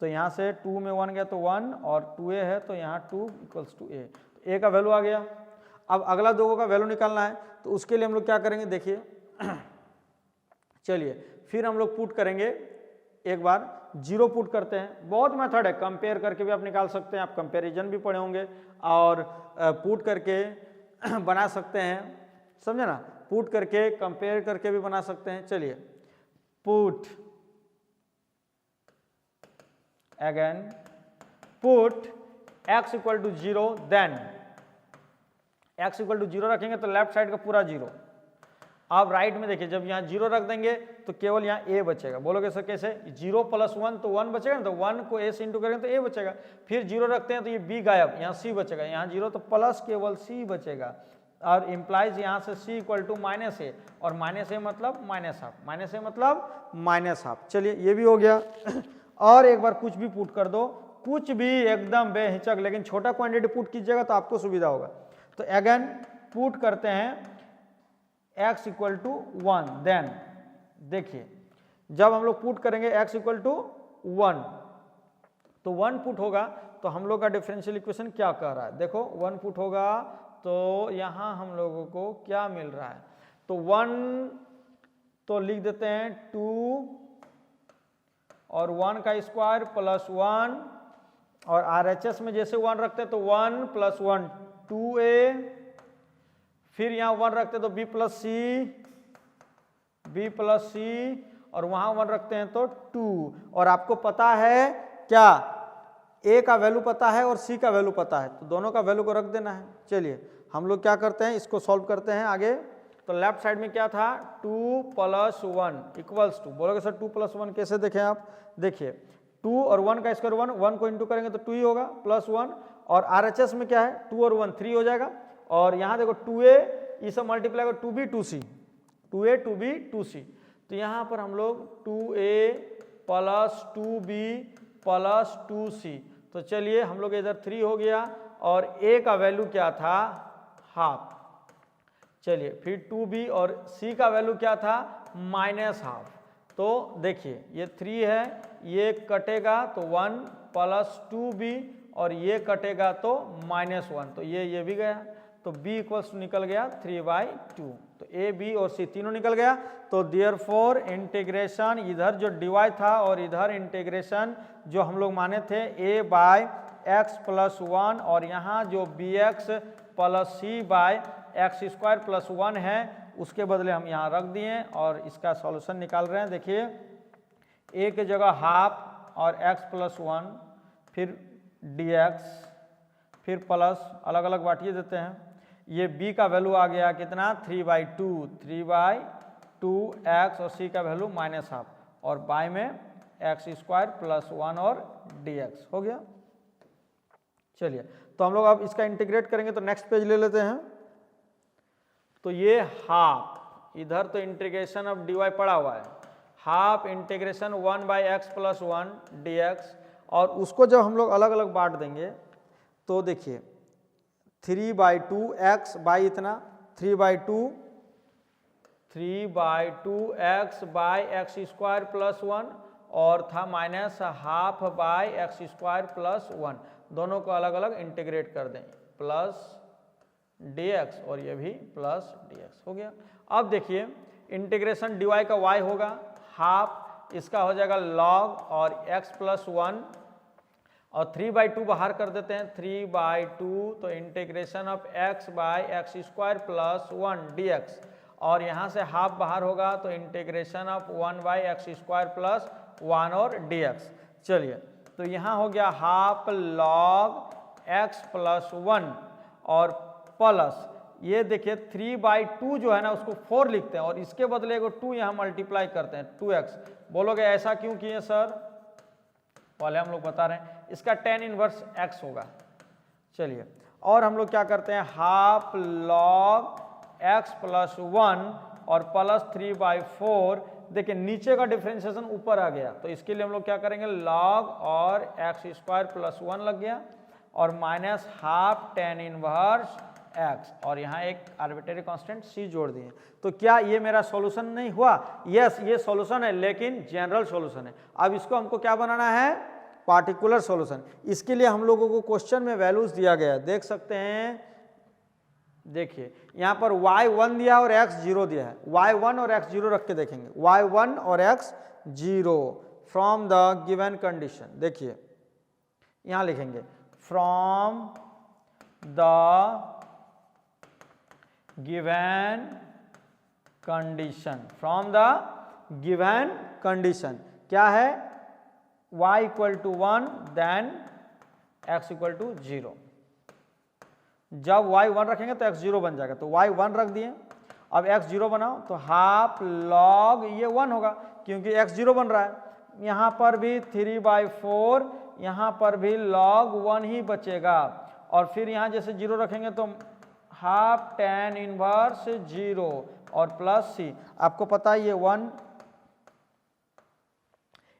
तो यहाँ से 2 में 1 गया तो 1 और 2a है तो यहाँ 2 इक्वल्स टू a, तो a का वैल्यू आ गया। अब अगला दो का वैल्यू निकालना है, तो उसके लिए हम लोग क्या करेंगे देखिए चलिए फिर हम लोग पुट करेंगे, एक बार 0 पुट करते हैं। बहुत मेथड है, कंपेयर करके भी आप निकाल सकते हैं, आप कंपैरिजन भी पढ़े होंगे, और पुट करके बना सकते हैं, समझे ना, पुट करके कंपेयर करके भी बना सकते हैं। चलिए put again put x equal to 0, then x equal to 0 रखेंगे तो लेफ्ट साइड का पूरा 0। आप राइट में देखिए, जब यहाँ 0 रख देंगे तो केवल यहाँ a बचेगा। बोलोगे सर कैसे? 0 + 1 तो 1 बचेगा ना, तो 1 को a से इंटू करेंगे तो a बचेगा। फिर 0 रखते हैं तो ये b गायब, यहाँ c बचेगा, यहाँ 0 तो प्लस केवल c बचेगा, और इम्प्लाइज यहाँ से c इक्वल टू -a, और -a मतलब -हाफ, -a मतलब -हाफ। चलिए ये भी हो गया। और एक बार कुछ भी पुट कर दो, कुछ भी एकदम बेहिचक, लेकिन छोटा क्वांटिटी पुट कीजिएगा तो आपको सुविधा होगा। तो अगेन पुट करते हैं x इक्वल टू 1, देन देखिए जब हम लोग पुट करेंगे x इक्वल टू 1, तो 1 पुट होगा तो हम लोग का डिफरेंशियल इक्वेशन क्या कह रहा है, देखो 1 पुट होगा तो यहाँ हम लोगों को क्या मिल रहा है, तो 1 तो लिख देते हैं 2 और 1 का स्क्वायर प्लस 1, और RHS में जैसे 1 रखते तो 1 + 1 2a, फिर यहाँ 1 रखते तो b + c, और वहाँ 1 रखते हैं तो 2। और आपको पता है क्या, a का वैल्यू पता है और c का वैल्यू पता है, तो दोनों का वैल्यू को रख देना है। चलिए हम लोग क्या करते हैं, इसको सॉल्व करते हैं आगे। तो लेफ्ट साइड में क्या था, 2 + 1 इक्वल्स टू, बोलोगे सर 2 + 1 कैसे देखें आप, देखिए 2 और 1 का स्क्वायर 1 को इंटू करेंगे तो 2 ही होगा, +1, और RHS में क्या है 2 और 1 3 हो जाएगा, और यहाँ देखो 2a ये सब मल्टीप्लाई कर 2b 2c, 2a 2b 2c, तो यहाँ पर हम लोग 2a + 2b + 2c, तो चलिए हम लोग इधर 3 हो गया, और a का वैल्यू क्या था, हाफ। चलिए फिर 2b और c का वैल्यू क्या था, -हाफ। तो देखिए ये 3 है, ये कटेगा तो 1 + 2b, और ये कटेगा तो -1, तो ये भी गया, तो b इक्वल्स निकल गया 3/2, तो a b और c तीनों निकल गया। तो देयरफॉर इंटीग्रेशन, इधर जो dy था और इधर इंटीग्रेशन जो हम लोग माने थे a/x + 1, और यहाँ जो bx + c/x² + 1 है, उसके बदले हम यहाँ रख दिए और इसका सॉल्यूशन निकाल रहे हैं। देखिए a के जगह हाफ और x + 1, फिर dx, फिर प्लस, अलग अलग बांटिए देते हैं। ये b का वैल्यू आ गया कितना, 3/2 x, और c का वैल्यू -हाफ, और बाय में x² + 1 और dx हो गया। चलिए तो हम लोग अब इसका इंटीग्रेट करेंगे, तो नेक्स्ट पेज ले लेते हैं। तो ये हाफ, इधर तो इंटीग्रेशन ऑफ dy पड़ा हुआ है, हाफ इंटीग्रेशन 1/x + 1 dx, और उसको जब हम लोग अलग अलग बांट देंगे तो देखिए 3/2 x बाई इतना, 3/2 x बाई x² + 1, और था -हाफ/x² + 1, दोनों को अलग अलग इंटीग्रेट कर दें, प्लस dx, और ये भी प्लस dx हो गया। अब देखिए इंटीग्रेशन dy का y होगा हाफ, इसका हो जाएगा log और x + 1, और 3/2 बाहर कर देते हैं, 3/2, तो इंटीग्रेशन ऑफ x/x² + 1 dx, और यहाँ से हाफ बाहर होगा तो इंटीग्रेशन ऑफ 1/x² + 1 और dx। चलिए तो यहाँ हो गया हाफ log x + 1, और प्लस ये देखिए 3/2 जो है ना उसको 4 लिखते हैं, और इसके बदले को 2 यहाँ मल्टीप्लाई करते हैं 2x। बोलोगे ऐसा क्यों किए सर, पहले हम लोग बता रहे हैं, इसका tan इनवर्स x होगा। चलिए और हम लोग क्या करते हैं, हाफ log x + 1 और प्लस 3/4, देखिए नीचे का डिफरेंशिएशन ऊपर आ गया, तो इसके लिए हम लोग क्या करेंगे, log और x² + 1 लग गया, और -हाफ tan इनवर्स x, और यहाँ एक आर्बिट्रेरी कांस्टेंट c जोड़ दिए। तो क्या ये मेरा सॉल्यूशन नहीं हुआ, यस ये सॉल्यूशन है, लेकिन जनरल सॉल्यूशन है। अब इसको हमको क्या बनाना है, पार्टिकुलर सॉल्यूशन। इसके लिए हम लोगों को क्वेश्चन में वैल्यूज दिया गया है, देख सकते हैं देखिए यहाँ पर y1 दिया और x0 दिया है, y1 और x0 रख के देखेंगे, y1 और x0 from the given condition. देखिए यहाँ लिखेंगे from the given condition, from the given condition क्या है, y equal to 1 then x equal to 0। जब y 1 रखेंगे तो x 0 बन जाएगा, तो y 1 रख दिए। अब x 0 बनाओ तो हाफ लॉग ये 1 होगा क्योंकि x 0 बन रहा है। यहाँ पर भी 3/4, यहाँ पर भी log 1 ही बचेगा। और फिर यहाँ जैसे 0 रखेंगे तो हाफ tan इनवर्स 0 और प्लस c। आपको पता है ये 1,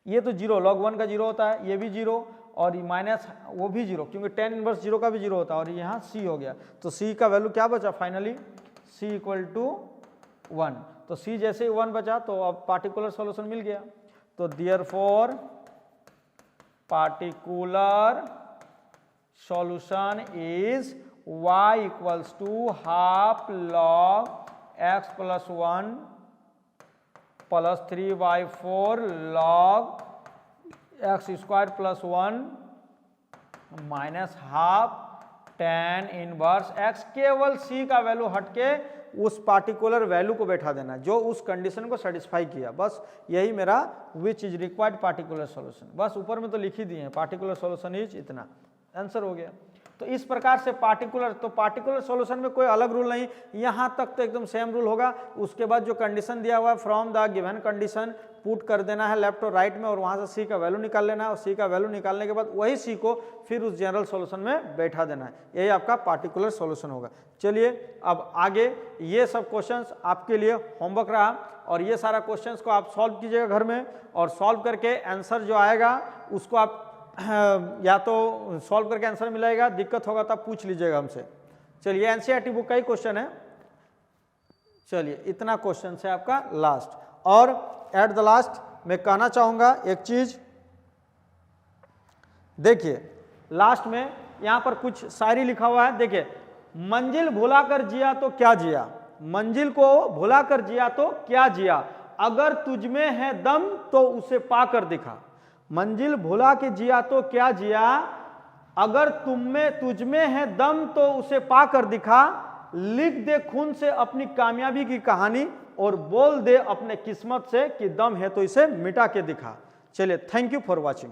ये तो 0, log 1 का 0 होता है, ये भी 0 और माइनस वो भी 0 क्योंकि tan इनवर्स 0 का भी 0 होता है। और यहाँ c हो गया, तो c का वैल्यू क्या बचा फाइनली, c इक्वल टू 1। तो c जैसे ही 1 बचा तो अब पार्टिकुलर सॉल्यूशन मिल गया। तो therefore particular solution is y equals to half log x plus 1 plus 3/4 log x square plus 1 minus half tan inverse x। केवल c का वैल्यू हटके उस पार्टिकुलर वैल्यू को बैठा देना जो उस कंडीशन को सेटिस्फाई किया, बस यही मेरा which is required particular solution. बस ऊपर में तो लिख ही दिए हैं पार्टिकुलर सॉल्यूशन इज इतना, आंसर हो गया। तो इस प्रकार से पार्टिकुलर सॉल्यूशन में कोई अलग रूल नहीं, यहाँ तक तो एकदम सेम रूल होगा। उसके बाद जो कंडीशन दिया हुआ है from the given condition put कर देना है लेफ्ट और राइट में और वहाँ से c का वैल्यू निकाल लेना है और c का वैल्यू निकालने के बाद वही c को फिर उस जनरल सॉल्यूशन में बैठा देना है, यही आपका पार्टिकुलर सॉल्यूशन होगा। चलिए अब आगे ये सब क्वेश्चंस आपके लिए होमवर्क रहा और ये सारा क्वेश्चंस को आप सॉल्व कीजिएगा घर में और सॉल्व करके आंसर जो आएगा उसको आप या तो सॉल्व करके आंसर मिलेगा, दिक्कत होगा तब पूछ लीजिएगा हमसे। चलिए एनसीईआरटी बुक का ही क्वेश्चन है। चलिए इतना क्वेश्चन है आपका लास्ट। और एट द लास्ट मैं कहना चाहूंगा एक चीज, देखिए लास्ट में यहां पर कुछ शायरी लिखा हुआ है। देखिए मंजिल भुलाकर जिया तो क्या जिया, मंजिल को भुलाकर जिया तो क्या जिया, अगर तुझमें है दम तो उसे पाकर दिखा। मंजिल भुला के जिया तो क्या जिया, अगर तुझमें है दम तो उसे पाकर दिखा। लिख दे खून से अपनी कामयाबी की कहानी और बोल दे अपने किस्मत से कि दम है तो इसे मिटा के दिखा। चलिए थैंक यू फॉर वॉचिंग।